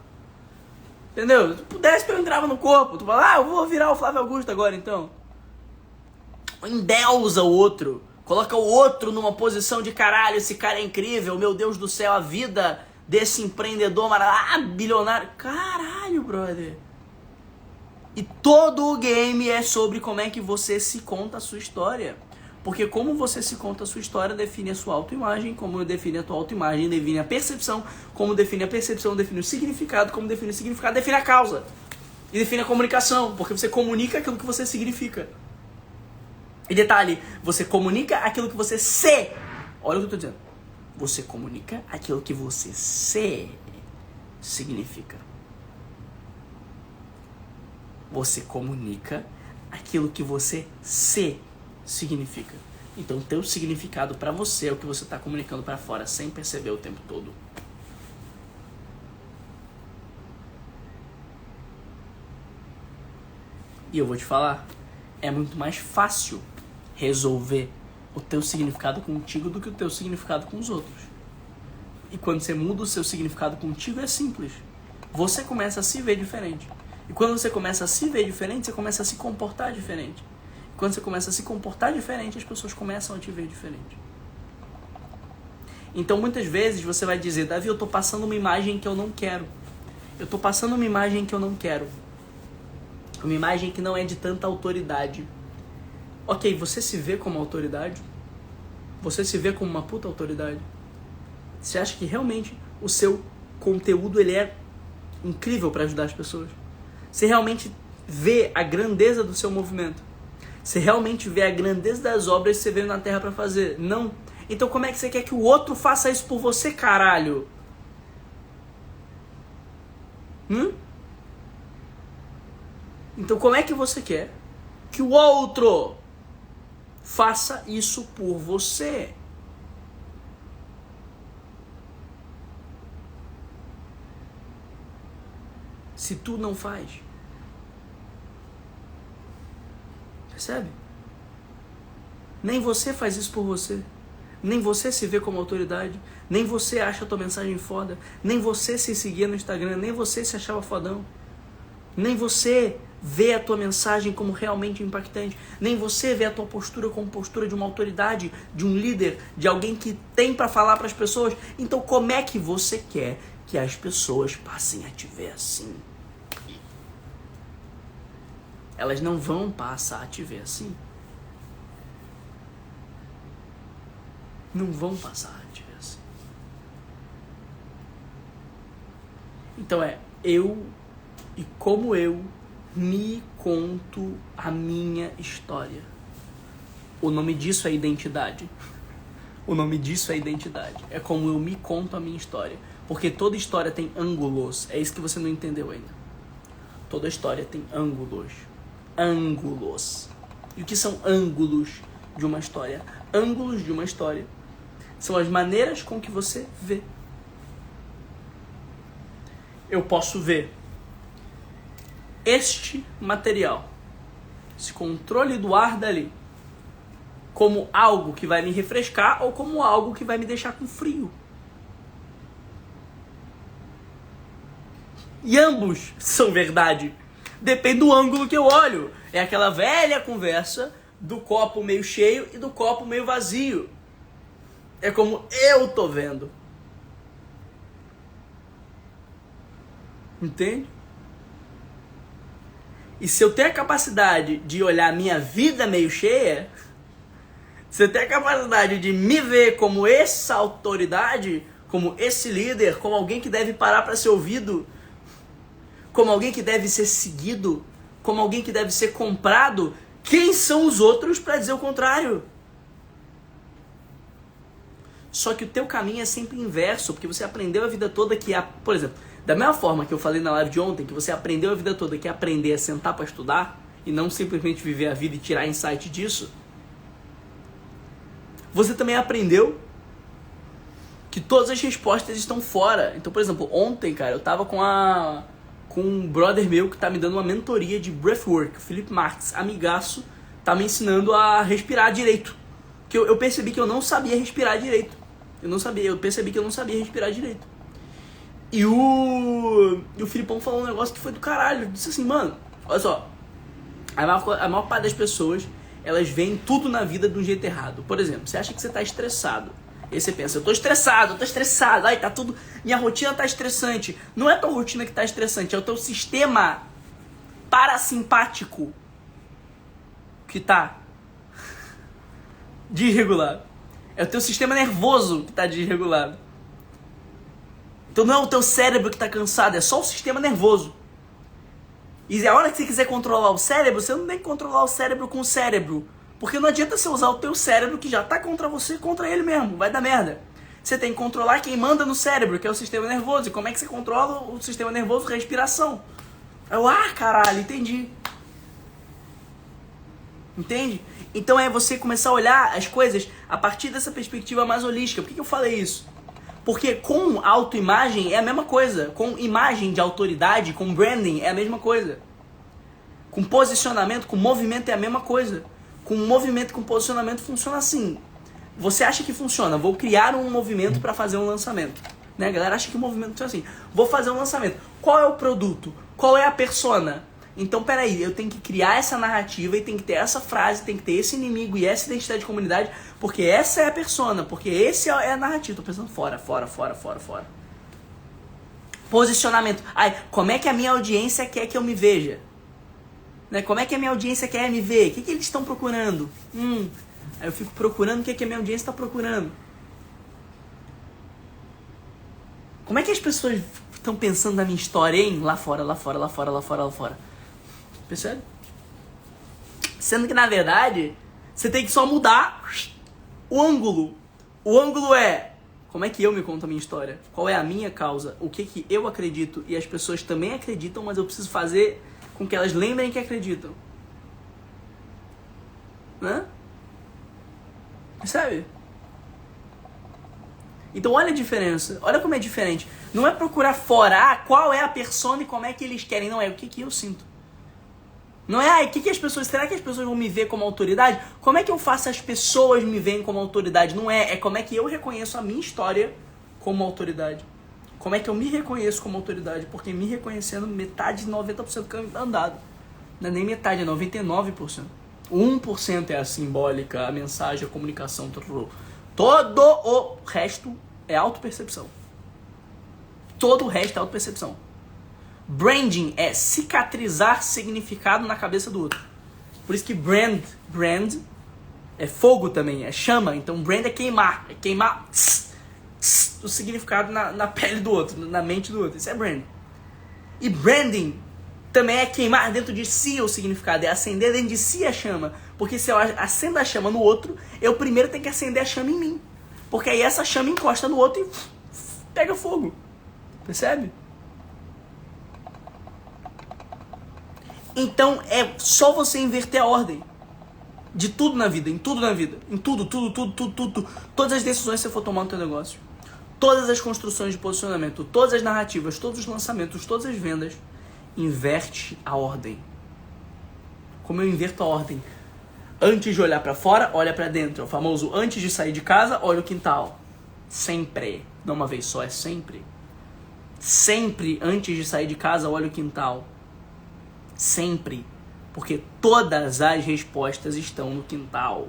Entendeu? Se tu pudesse, tu entrava no corpo. Tu fala, eu vou virar o Flávio Augusto agora, então. Endeusa o outro. Coloca o outro numa posição de caralho, esse cara é incrível, meu Deus do céu, a vida desse empreendedor bilionário. Caralho, brother. E todo o game é sobre como é que você se conta a sua história. Porque como você se conta a sua história define a sua autoimagem, como define a tua autoimagem, define a percepção, como define a percepção, define o significado, como define o significado, define a causa. E define a comunicação, porque você comunica aquilo que você significa. E detalhe, você comunica aquilo que você se. Olha o que eu tô dizendo. Você comunica aquilo que você se significa. Você comunica aquilo que você se significa. Então, teu significado para você é o que você está comunicando para fora sem perceber o tempo todo. E eu vou te falar, é muito mais fácil resolver o teu significado contigo do que o teu significado com os outros. E quando você muda o seu significado contigo, é simples. Você começa a se ver diferente. E quando você começa a se ver diferente, você começa a se comportar diferente. E quando você começa a se comportar diferente, as pessoas começam a te ver diferente. Então, muitas vezes, você vai dizer, Davi, eu tô passando uma imagem que eu não quero. Eu tô passando uma imagem que eu não quero. Uma imagem que não é de tanta autoridade. Ok, você se vê como autoridade? Você se vê como uma puta autoridade? Você acha que realmente o seu conteúdo ele é incrível para ajudar as pessoas? Você realmente vê a grandeza do seu movimento? Você realmente vê a grandeza das obras que você veio na Terra para fazer? Não. Então como é que você quer que o outro faça isso por você, caralho? Então como é que você quer que o outro faça isso por você? Se tu não faz. Percebe? Nem você faz isso por você. Nem você se vê como autoridade. Nem você acha a tua mensagem foda. Nem você se seguia no Instagram. Nem você se achava fodão. Nem você vê a tua mensagem como realmente impactante. Nem você vê a tua postura como postura de uma autoridade, de um líder, de alguém que tem para falar para as pessoas. Então como é que você quer que as pessoas passem a te ver assim? Elas não vão passar a te ver assim. Não vão passar a te ver assim. Então eu e como eu me conto a minha história. O nome disso é identidade. O nome disso é identidade. É como eu me conto a minha história. Porque toda história tem ângulos. É isso que você não entendeu ainda. Toda história tem ângulos. Ângulos. E o que são ângulos de uma história? Ângulos de uma história são as maneiras com que você vê. Eu posso ver este material, esse controle do ar dali, como algo que vai me refrescar ou como algo que vai me deixar com frio. E ambos são verdade. Depende do ângulo que eu olho. É aquela velha conversa do copo meio cheio e do copo meio vazio. É como eu tô vendo. Entende? E se eu tenho a capacidade de olhar a minha vida meio cheia, se eu tenho a capacidade de me ver como essa autoridade, como esse líder, como alguém que deve parar para ser ouvido, como alguém que deve ser seguido, como alguém que deve ser comprado, quem são os outros para dizer o contrário? Só que o teu caminho é sempre inverso, porque você aprendeu a vida toda que, por exemplo, da mesma forma que eu falei na live de ontem, que você aprendeu a vida toda que aprender a sentar para estudar e não simplesmente viver a vida e tirar insight disso, você também aprendeu que todas as respostas estão fora. Então, por exemplo, ontem, cara, eu tava com um brother meu que tá me dando uma mentoria de breathwork, o Felipe Marques, amigaço, tá me ensinando a respirar direito. Que eu percebi que eu não sabia respirar direito. Eu percebi que eu não sabia respirar direito. E o Filipão falou um negócio que foi do caralho. Ele disse assim, mano, olha só, a maior parte das pessoas, elas veem tudo na vida de um jeito errado. Por exemplo, você acha que você tá estressado. E aí você pensa, eu tô estressado, ai, tá tudo, minha rotina tá estressante. Não é a tua rotina que tá estressante, é o teu sistema parasimpático que tá desregulado. É o teu sistema nervoso que tá desregulado. Então não é o teu cérebro que tá cansado, é só o sistema nervoso. E a hora que você quiser controlar o cérebro, você não tem que controlar o cérebro com o cérebro. Porque não adianta você usar o teu cérebro que já tá contra você, contra ele mesmo. Vai dar merda. Você tem que controlar quem manda no cérebro, que é o sistema nervoso. E como é que você controla o sistema nervoso? Respiração. Caralho, entendi. Entende? Então é você começar a olhar as coisas a partir dessa perspectiva mais holística. Por que eu falei isso? Porque com autoimagem é a mesma coisa. Com imagem de autoridade, com branding é a mesma coisa. Com posicionamento, com movimento é a mesma coisa. Com movimento, com posicionamento funciona assim. Você acha que funciona? Vou criar um movimento para fazer um lançamento. Né? A galera acha que o movimento funciona assim. Vou fazer um lançamento. Qual é o produto? Qual é a persona? Então, peraí, eu tenho que criar essa narrativa e tem que ter essa frase, tem que ter esse inimigo e essa identidade de comunidade, porque essa é a persona, porque esse é a narrativa. Tô pensando fora. Posicionamento. Como é que a minha audiência quer que eu me veja? Né? Como é que a minha audiência quer me ver? O que eles estão procurando? Aí eu fico procurando o que a minha audiência está procurando. Como é que as pessoas estão pensando na minha história, hein? Lá fora. Percebe? Sendo que, na verdade, você tem que só mudar o ângulo. O ângulo é como é que eu me conto a minha história, qual é a minha causa, o que eu acredito e as pessoas também acreditam, mas eu preciso fazer com que elas lembrem que acreditam. Né? Percebe? Então olha a diferença, olha como é diferente. Não é procurar fora qual é a persona e como é que eles querem, não é o que eu sinto. Não é, o que as pessoas, será que as pessoas vão me ver como autoridade? Como é que eu faço as pessoas me verem como autoridade? Não é, é como é que eu reconheço a minha história como autoridade. Como é que eu me reconheço como autoridade? Porque me reconhecendo, metade, 90% do caminho tá andado. Não é nem metade, é 99%. 1% é a simbólica, a mensagem, a comunicação, tudo. Todo o resto é autopercepção. Todo o resto é autopercepção. Branding é cicatrizar significado na cabeça do outro. Por isso que brand é fogo também, é chama. Então brand é queimar o significado na pele do outro, na mente do outro. Isso é brand. E branding também é queimar dentro de si o significado, é acender dentro de si a chama. Porque se eu acendo a chama no outro, eu primeiro tenho que acender a chama em mim. Porque aí essa chama encosta no outro e pega fogo. Percebe? Então é só você inverter a ordem de tudo na vida, em tudo na vida, em tudo. Todas as decisões que você for tomar no teu negócio, todas as construções de posicionamento, todas as narrativas, todos os lançamentos, todas as vendas, inverte a ordem. Como eu inverto a ordem? Antes de olhar pra fora, olha pra dentro. É o famoso antes de sair de casa, olha o quintal. Sempre. Não uma vez só, é sempre. Sempre antes de sair de casa, olha o quintal. Sempre. Porque todas as respostas estão no quintal.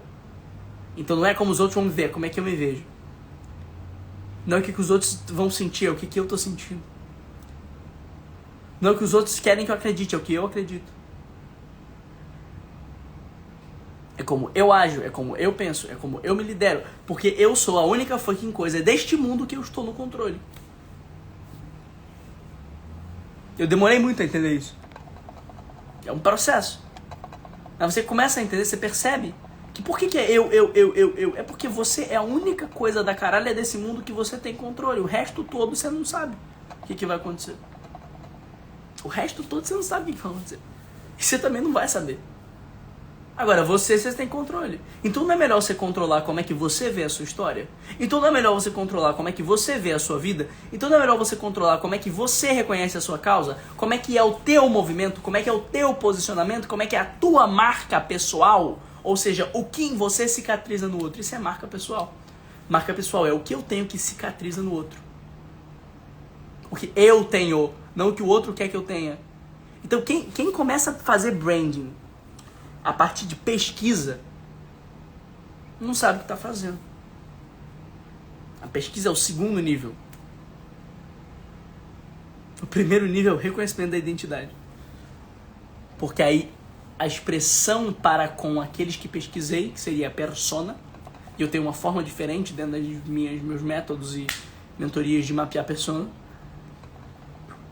Então não é como os outros vão me ver, como é que eu me vejo. Não é o que os outros vão sentir, é o que eu tô sentindo. Não é o que os outros querem que eu acredite, é o que eu acredito. É como eu ajo, é como eu penso, é como eu me lidero. Porque eu sou a única fucking coisa deste mundo que eu estou no controle. Eu demorei muito a entender isso. É um processo. Aí você começa a entender, você percebe que por que é eu? É porque você é a única coisa da caralho desse mundo que você tem controle. O resto todo você não sabe o que vai acontecer. O resto todo você não sabe o que vai acontecer. E você também não vai saber. Agora, você tem controle. Então não é melhor você controlar como é que você vê a sua história? Então não é melhor você controlar como é que você vê a sua vida? Então não é melhor você controlar como é que você reconhece a sua causa? Como é que é o teu movimento? Como é que é o teu posicionamento? Como é que é a tua marca pessoal? Ou seja, o que em você cicatriza no outro? Isso é marca pessoal. Marca pessoal é o que eu tenho que cicatriza no outro. O que eu tenho, não o que o outro quer que eu tenha. Então quem começa a fazer branding a partir de pesquisa, não sabe o que está fazendo. A pesquisa é o segundo nível. O primeiro nível é o reconhecimento da identidade. Porque aí a expressão para com aqueles que pesquisei, que seria a persona, e eu tenho uma forma diferente dentro das meus métodos e mentorias de mapear persona,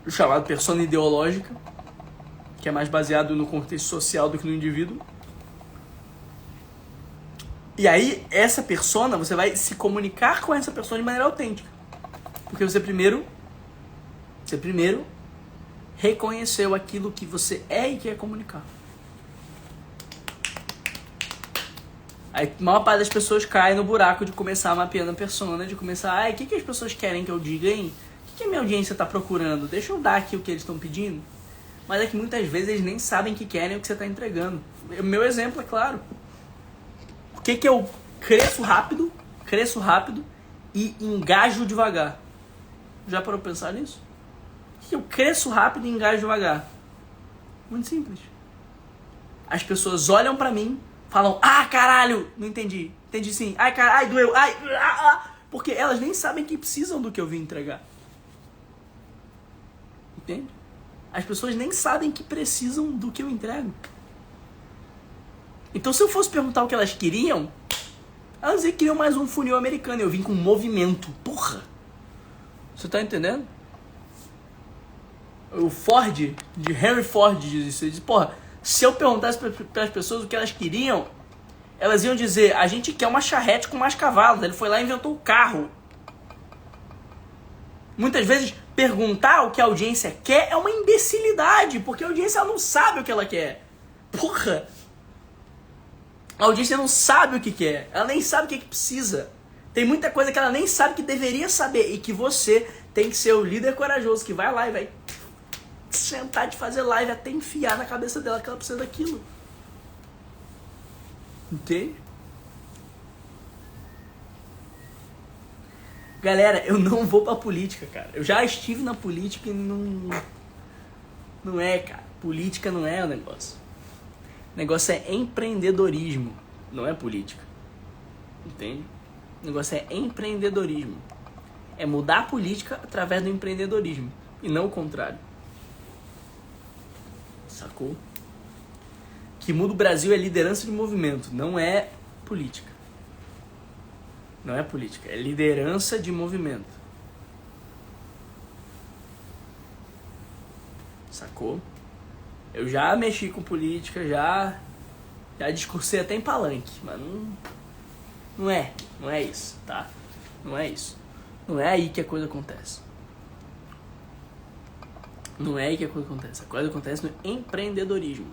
chamado persona ideológica, que é mais baseado no contexto social do que no indivíduo. E aí, essa persona, você vai se comunicar com essa persona de maneira autêntica. Porque você primeiro reconheceu aquilo que você é e quer comunicar. Aí, a maior parte das pessoas cai no buraco de começar mapeando a persona, de começar, o que as pessoas querem que eu diga, hein? O que a minha audiência está procurando? Deixa eu dar aqui o que eles estão pedindo. Mas é que muitas vezes eles nem sabem o que querem o que você está entregando. O meu exemplo é claro. Por que eu cresço rápido e engajo devagar? Já parou pra pensar nisso? Por que eu cresço rápido e engajo devagar? Muito simples. As pessoas olham pra mim, falam, caralho, não entendi. Entendi sim. Ai, caralho, doeu. Porque elas nem sabem que precisam do que eu vim entregar. Entende? As pessoas nem sabem que precisam do que eu entrego. Então se eu fosse perguntar o que elas queriam, elas diziam que queriam mais um funil americano. Eu vim com movimento. Porra! Você tá entendendo? O Ford, de Henry Ford, diz isso. Ele diz, porra, Se eu perguntasse para as pessoas o que elas queriam, elas iam dizer, a gente quer uma charrete com mais cavalos. Ele foi lá e inventou o carro. Muitas vezes, perguntar o que a audiência quer é uma imbecilidade, porque a audiência ela não sabe o que ela quer. Porra! A audiência não sabe o que quer, ela nem sabe o que precisa. Tem muita coisa que ela nem sabe que deveria saber e que você tem que ser o líder corajoso que vai lá e vai sentar de fazer live até enfiar na cabeça dela que ela precisa daquilo. Entende? Galera, eu não vou pra política, cara. Eu já estive na política e não é, cara. Política não é o negócio. O negócio é empreendedorismo, não é política. Entende? O negócio é empreendedorismo. É mudar a política através do empreendedorismo. E não o contrário. Sacou? O que muda o Brasil é liderança de movimento, não é política. Não é política, é liderança de movimento. Sacou? Eu já mexi com política, já discursei até em palanque, mas não é isso, tá? Não é isso. Não é aí que a coisa acontece. Não é aí que a coisa acontece. A coisa acontece no empreendedorismo.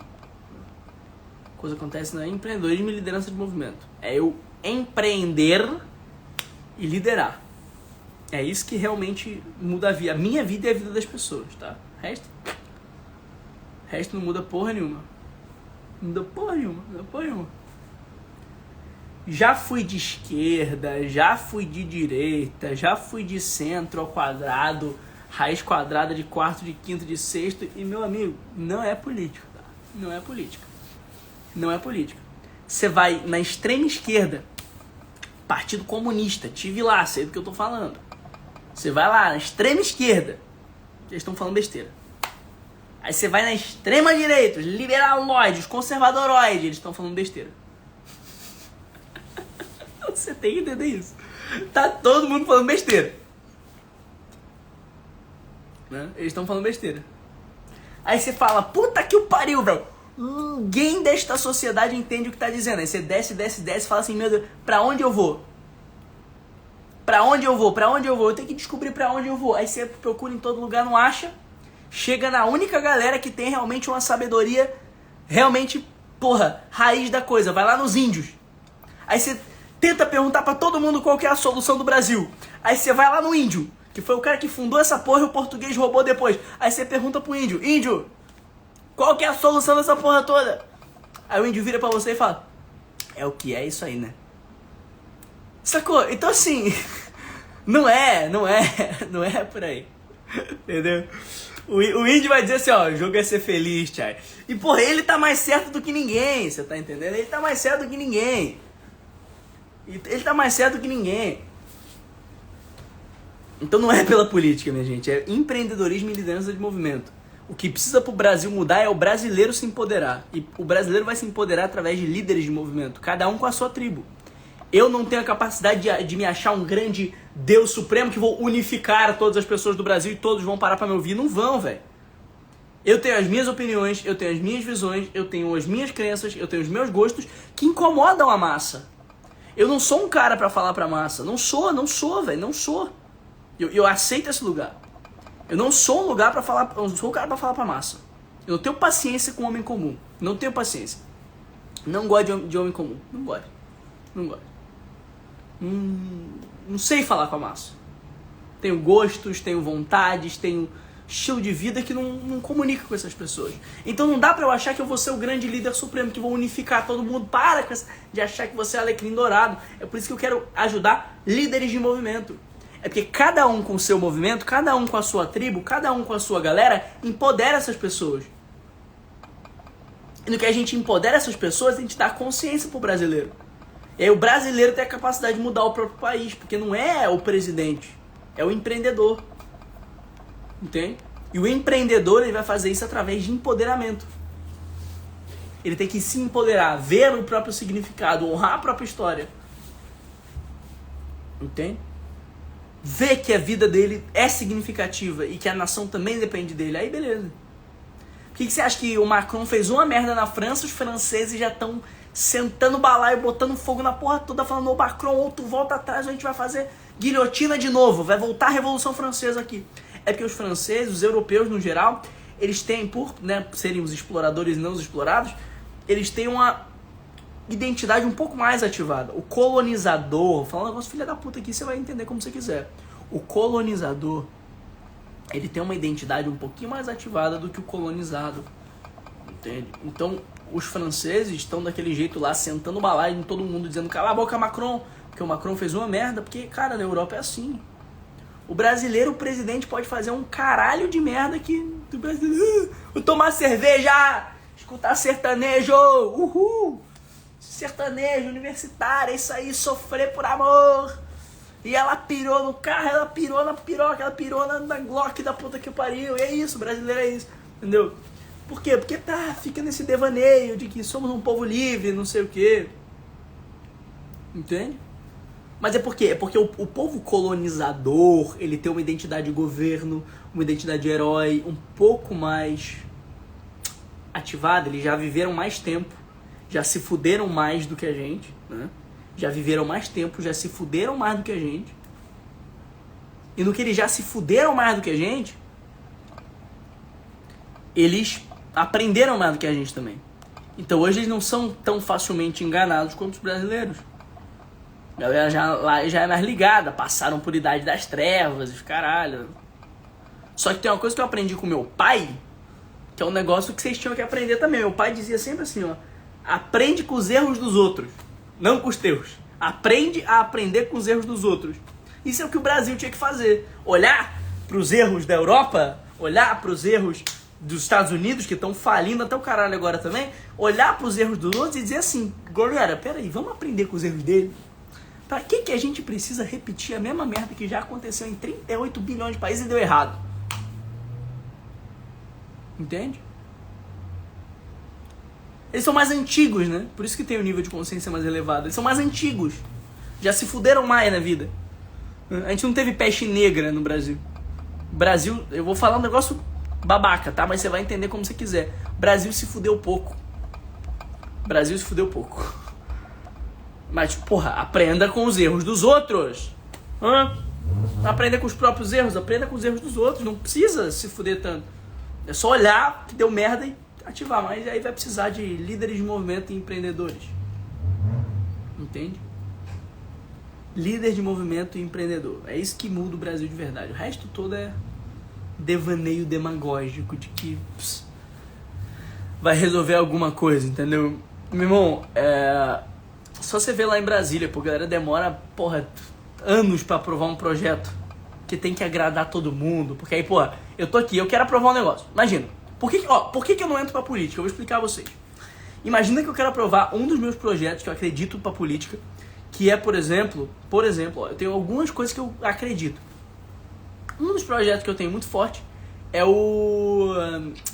A coisa acontece no empreendedorismo e liderança de movimento. É eu empreender e liderar. É isso que realmente muda a vida. A minha vida e a vida das pessoas, tá? O resto não muda porra nenhuma. Não muda porra nenhuma. Já fui de esquerda, já fui de direita, já fui de centro ao quadrado, raiz quadrada de quarto, de quinto, de sexto. E, meu amigo, não é política, tá? Não é política. Não é política. Você vai na extrema esquerda, Partido Comunista, tive lá, sei do que eu tô falando. Você vai lá na extrema esquerda, eles estão falando besteira. Aí você vai na extrema direita, os liberaloides, os conservadoroides, eles estão falando besteira. Você tem que entender isso. Tá todo mundo falando besteira. Né? Eles estão falando besteira. Aí você fala, puta que o pariu, velho. Ninguém desta sociedade entende o que tá dizendo. Aí você desce e fala assim, meu Deus, pra onde eu vou? Pra onde eu vou? Eu tenho que descobrir pra onde eu vou. Aí você procura em todo lugar, não acha. Chega na única galera que tem realmente uma sabedoria, realmente, porra, raiz da coisa. Vai lá nos índios. Aí você tenta perguntar pra todo mundo qual que é a solução do Brasil. Aí você vai lá no índio, que foi o cara que fundou essa porra e o português roubou depois. Aí você pergunta pro índio, índio, qual que é a solução dessa porra toda? Aí o índio vira pra você e fala, é o que é isso aí, né? Sacou? Então assim, não é por aí. Entendeu? O índio vai dizer assim, ó, o jogo é ser feliz, tchai. E porra, ele tá mais certo do que ninguém, você tá entendendo? Ele tá mais certo do que ninguém. Então não é pela política, minha gente, é empreendedorismo e liderança de movimento. O que precisa pro Brasil mudar é o brasileiro se empoderar. E o brasileiro vai se empoderar através de líderes de movimento, cada um com a sua tribo. Eu não tenho a capacidade de me achar um grande Deus supremo que vou unificar todas as pessoas do Brasil e todos vão parar pra me ouvir. Não vão, velho. Eu tenho as minhas opiniões, eu tenho as minhas visões, eu tenho as minhas crenças, eu tenho os meus gostos que incomodam a massa. Eu não sou um cara pra falar pra massa. Não sou, velho. Não sou. Eu aceito esse lugar. Eu não sou um lugar pra falar. Eu não sou um cara pra falar pra massa. Eu não tenho paciência com homem comum. Não tenho paciência. Não gosto de homem comum. Não gosto. Não sei falar com a massa. Tenho gostos, tenho vontades, tenho estilo de vida que não comunica com essas pessoas. Então não dá pra eu achar que eu vou ser o grande líder supremo, que vou unificar todo mundo. Para de achar que você é alecrim dourado. É por isso que eu quero ajudar líderes de movimento. É porque cada um com o seu movimento, cada um com a sua tribo, cada um com a sua galera, empodera essas pessoas. E no que a gente empodera essas pessoas, a gente dá consciência pro brasileiro. E aí o brasileiro tem a capacidade de mudar o próprio país, porque não é o presidente, é o empreendedor. Entende? E o empreendedor ele vai fazer isso através de empoderamento. Ele tem que se empoderar, ver o próprio significado, honrar a própria história. Entende? Ver que a vida dele é significativa e que a nação também depende dele. Aí beleza. Por que você acha que o Macron fez uma merda na França, os franceses já estão sentando balaio, botando fogo na porra toda, falando, ô Macron, ou tu volta atrás, ou a gente vai fazer guilhotina de novo, vai voltar a Revolução Francesa aqui. É porque os franceses, os europeus no geral, eles têm, por serem os exploradores e não os explorados, eles têm uma identidade um pouco mais ativada. O colonizador, falando um negócio filha da puta aqui, você vai entender como você quiser. O colonizador, ele tem uma identidade um pouquinho mais ativada do que o colonizado, entende? Então, os franceses estão daquele jeito lá, sentando balaio em todo mundo, dizendo, cala a boca, Macron, porque o Macron fez uma merda, porque, cara, na Europa é assim. O brasileiro, o presidente pode fazer um caralho de merda que do brasileiro, tomar cerveja, escutar sertanejo, uhul, sertanejo, universitário, é isso aí, sofrer por amor. E ela pirou no carro, ela pirou na piroca, ela pirou na Glock da puta que pariu. E é isso, brasileiro é isso, entendeu? Por quê? Porque fica nesse devaneio de que somos um povo livre, não sei o quê. Entende? Mas é por quê? É porque o povo colonizador, ele tem uma identidade de governo, uma identidade de herói um pouco mais ativada. Eles já viveram mais tempo, já se fuderam mais do que a gente, né? Já viveram mais tempo, já se fuderam mais do que a gente. E no que eles já se fuderam mais do que a gente, eles aprenderam mais do que a gente também. Então hoje eles não são tão facilmente enganados quanto os brasileiros. A galera já é mais ligada, passaram por idade das trevas, os caralho. Só que tem uma coisa que eu aprendi com meu pai, que é um negócio que vocês tinham que aprender também. Meu pai dizia sempre assim, ó, aprende com os erros dos outros, não com os teus. Aprende a aprender com os erros dos outros. Isso é o que o Brasil tinha que fazer. Olhar para os erros da Europa, olhar para os erros dos Estados Unidos, que estão falindo até o caralho agora também, olhar para os erros dos outros e dizer assim, galera, peraí, vamos aprender com os erros dele? Pra que a gente precisa repetir a mesma merda que já aconteceu em 38 bilhões de países e deu errado? Entende? Eles são mais antigos, né? Por isso que tem o nível de consciência mais elevado. Eles são mais antigos. Já se fuderam mais na vida. A gente não teve peste negra no Brasil. Brasil, eu vou falar um negócio babaca, tá? Mas você vai entender como você quiser. Brasil se fudeu pouco. Brasil se fudeu pouco. Mas, porra, aprenda com os erros dos outros. Aprenda com os próprios erros, aprenda com os erros dos outros. Não precisa se fuder tanto. É só olhar que deu merda e ativar. Mas aí vai precisar de líderes de movimento e empreendedores. Entende? Líder de movimento e empreendedor. É isso que muda o Brasil de verdade. O resto todo é devaneio demagógico de que vai resolver alguma coisa, entendeu? Meu irmão, só você ver lá em Brasília, pô, a galera demora, porra, anos pra aprovar um projeto que tem que agradar todo mundo, porque aí, pô, eu tô aqui, eu quero aprovar um negócio. Imagina, por que eu não entro pra política? Eu vou explicar a vocês. Imagina que eu quero aprovar um dos meus projetos que eu acredito pra política, que é, por exemplo, ó, eu tenho algumas coisas que eu acredito. Um dos projetos que eu tenho muito forte é o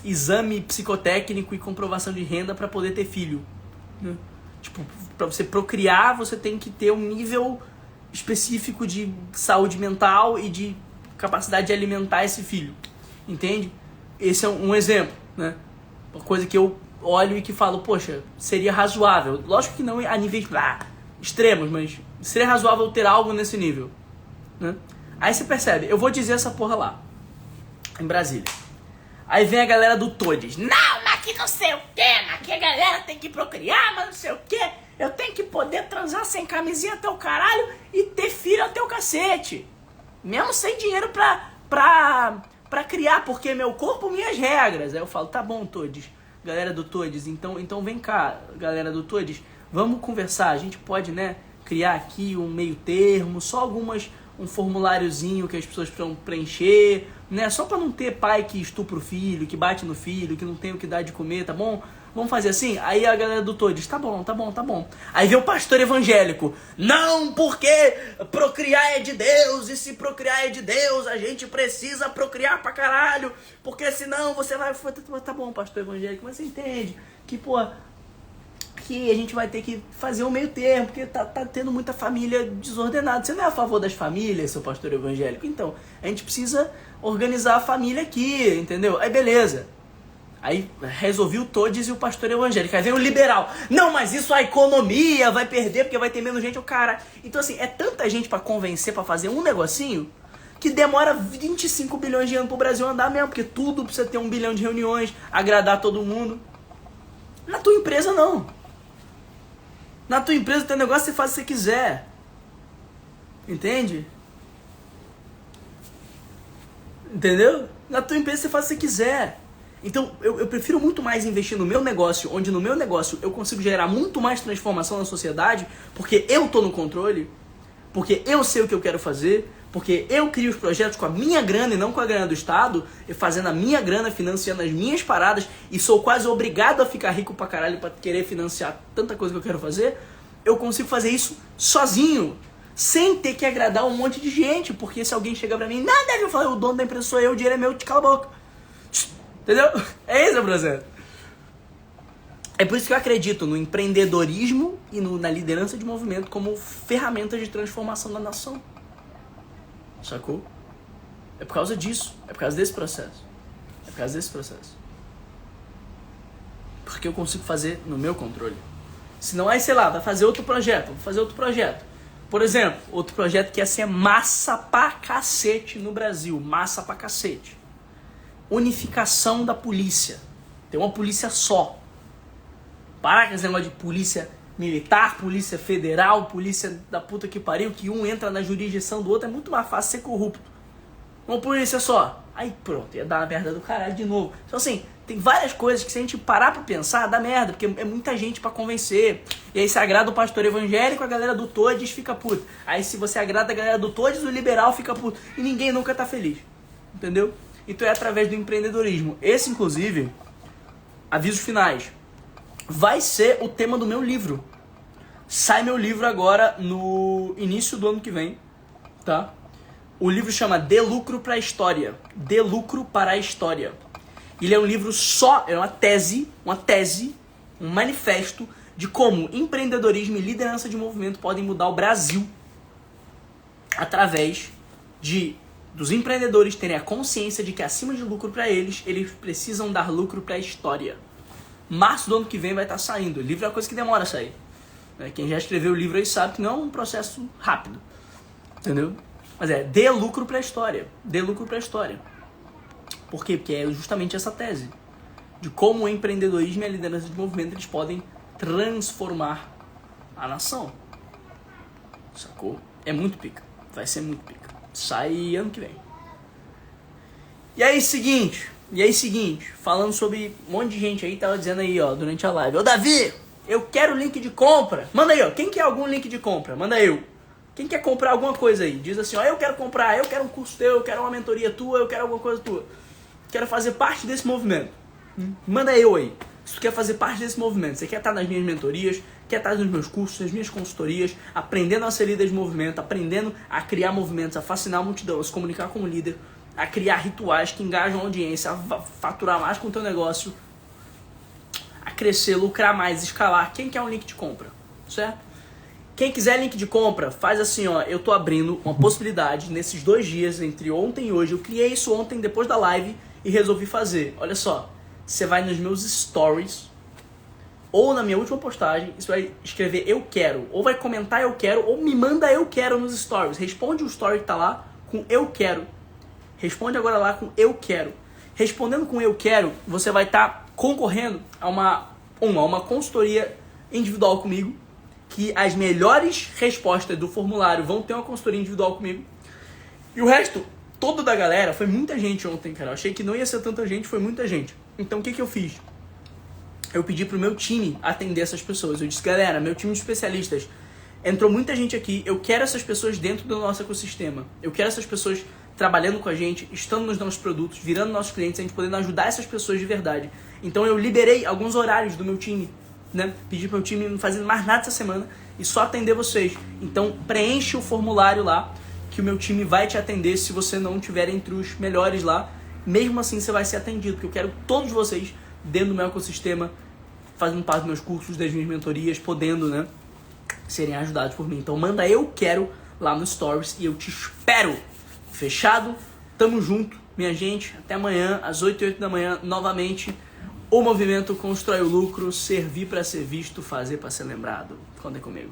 exame psicotécnico e comprovação de renda para poder ter filho, né? Tipo, para você procriar, você tem que ter um nível específico de saúde mental e de capacidade de alimentar esse filho, entende? Esse é um exemplo, né? Uma coisa que eu olho e que falo, poxa, seria razoável. Lógico que não a níveis extremos, mas seria razoável ter algo nesse nível, né? Aí você percebe, eu vou dizer essa porra lá, em Brasília. Aí vem a galera do Todes. Não, mas que não sei o que, mas que a galera tem que procriar, mas não sei o que. Eu tenho que poder transar sem camisinha até o caralho e ter filho até o cacete. Mesmo sem dinheiro pra criar, porque meu corpo, minhas regras. Aí eu falo, tá bom, Todes, galera do Todes, então vem cá, galera do Todes, vamos conversar. A gente pode, né, criar aqui um meio termo, só um formuláriozinho que as pessoas precisam preencher, né? Só pra não ter pai que estupra o filho, que bate no filho, que não tem o que dar de comer, tá bom? Vamos fazer assim? Aí a galera do Todes, tá bom. Aí vem o pastor evangélico, não, porque procriar é de Deus, e se procriar é de Deus, a gente precisa procriar pra caralho, porque senão você vai... Tá bom, pastor evangélico, mas você entende que, pô, que a gente vai ter que fazer um meio termo, porque tá tendo muita família desordenada. Você não é a favor das famílias, seu pastor evangélico? Então, a gente precisa organizar a família aqui, entendeu? Aí beleza. Aí resolvi o Todes e o pastor evangélico. Aí vem o liberal. Não, mas isso a economia vai perder porque vai ter menos gente. O cara. Então, assim, é tanta gente pra convencer pra fazer um negocinho que demora 25 bilhões de anos pro Brasil andar mesmo. Porque tudo precisa ter 1 bilhão de reuniões, agradar todo mundo. Na tua empresa, não. Na tua empresa, teu negócio você faz o que você quiser. Entende? Entendeu? Na tua empresa você faz o que você quiser. Então, eu prefiro muito mais investir no meu negócio, onde no meu negócio eu consigo gerar muito mais transformação na sociedade, porque eu tô no controle, porque eu sei o que eu quero fazer, porque eu crio os projetos com a minha grana e não com a grana do Estado, e fazendo a minha grana, financiando as minhas paradas, e sou quase obrigado a ficar rico pra caralho pra querer financiar tanta coisa que eu quero fazer. Eu consigo fazer isso sozinho, sem ter que agradar um monte de gente, porque se alguém chegar pra mim, nada, eu falo, o dono da empresa sou eu, o dinheiro é meu, te cala a boca. Entendeu? É esse o processo. É por isso que eu acredito no empreendedorismo e na liderança de movimento como ferramentas de transformação da nação. Sacou? É por causa disso. É por causa desse processo. É por causa desse processo. Porque eu consigo fazer no meu controle. Senão, aí, sei lá, vai fazer outro projeto. Vou fazer outro projeto. Por exemplo, outro projeto que ia ser massa pra cacete no Brasil. Massa pra cacete. Unificação da polícia. Tem uma polícia só. Parar com esse negócio de polícia militar, polícia federal, polícia da puta que pariu, que um entra na jurisdição do outro, é muito mais fácil ser corrupto. Uma polícia só. Aí pronto, ia dar uma merda do caralho de novo. Então assim, tem várias coisas que se a gente parar pra pensar, dá merda, porque é muita gente pra convencer. E aí se agrada o pastor evangélico, a galera do Todes fica puta. Aí se você agrada a galera do Todes, o liberal fica puto. E ninguém nunca tá feliz. Entendeu? Então é através do empreendedorismo. Esse, inclusive, avisos finais, vai ser o tema do meu livro. Sai meu livro agora no início do ano que vem, tá? O livro chama De Lucro para a História. De Lucro para a História. Ele é um livro só, é uma tese, um manifesto de como empreendedorismo e liderança de movimento podem mudar o Brasil através dos empreendedores terem a consciência de que acima de lucro para eles precisam dar lucro para a história. Março do ano que vem vai estar saindo. O livro é uma coisa que demora a sair. Quem já escreveu o livro aí sabe que não é um processo rápido. Entendeu? Mas dê lucro para a história. Dê lucro para a história. Por quê? Porque é justamente essa tese de como o empreendedorismo e a liderança de movimento eles podem transformar a nação. Sacou? É muito pica. Vai ser muito pica. Sai ano que vem. E aí, seguinte, falando sobre um monte de gente aí, tava dizendo aí, ó, durante a live, ô Davi, eu quero link de compra. Manda aí, ó, quem quer algum link de compra? Manda eu. Quem quer comprar alguma coisa aí? Diz assim, ó, eu quero comprar, eu quero um curso teu, eu quero uma mentoria tua, eu quero alguma coisa tua. Quero fazer parte desse movimento. Manda eu aí. Se tu quer fazer parte desse movimento, você quer estar nas minhas mentorias, quer estar nos meus cursos, nas minhas consultorias, aprendendo a ser líder de movimento, aprendendo a criar movimentos, a fascinar a multidão, a se comunicar como líder, a criar rituais que engajam a audiência, a faturar mais com o teu negócio, a crescer, lucrar mais, escalar. Quem quer um link de compra? Certo? Quem quiser link de compra, faz assim, ó, eu tô abrindo uma possibilidade nesses 2 dias, entre ontem e hoje. Eu criei isso ontem, depois da live, e resolvi fazer. Olha só, você vai nos meus stories, ou na minha última postagem, você vai escrever eu quero, ou vai comentar eu quero, ou me manda eu quero nos stories. Responde o story que tá lá com eu quero. Responde agora lá com eu quero. Respondendo com eu quero, você vai estar concorrendo a uma consultoria individual comigo, que as melhores respostas do formulário vão ter uma consultoria individual comigo. E o resto, todo da galera, foi muita gente ontem, cara. Eu achei que não ia ser tanta gente, foi muita gente. Então o que eu fiz? Eu pedi pro meu time atender essas pessoas. Eu disse, galera, meu time de especialistas, entrou muita gente aqui, eu quero essas pessoas dentro do nosso ecossistema. Eu quero essas pessoas trabalhando com a gente, estando nos nossos produtos, virando nossos clientes, a gente podendo ajudar essas pessoas de verdade. Então eu liberei alguns horários do meu time, né? Pedi pro meu time não fazer mais nada essa semana e só atender vocês. Então preenche o formulário lá, que o meu time vai te atender se você não estiver entre os melhores lá. Mesmo assim você vai ser atendido, porque eu quero todos vocês dentro do meu ecossistema, fazendo parte dos meus cursos, das minhas mentorias, podendo, né, serem ajudados por mim. Então manda eu quero lá no Stories e eu te espero. Fechado? Tamo junto, minha gente. Até amanhã, às 8h08 da manhã, novamente. O movimento constrói o lucro, servir para ser visto, fazer para ser lembrado. Conta comigo.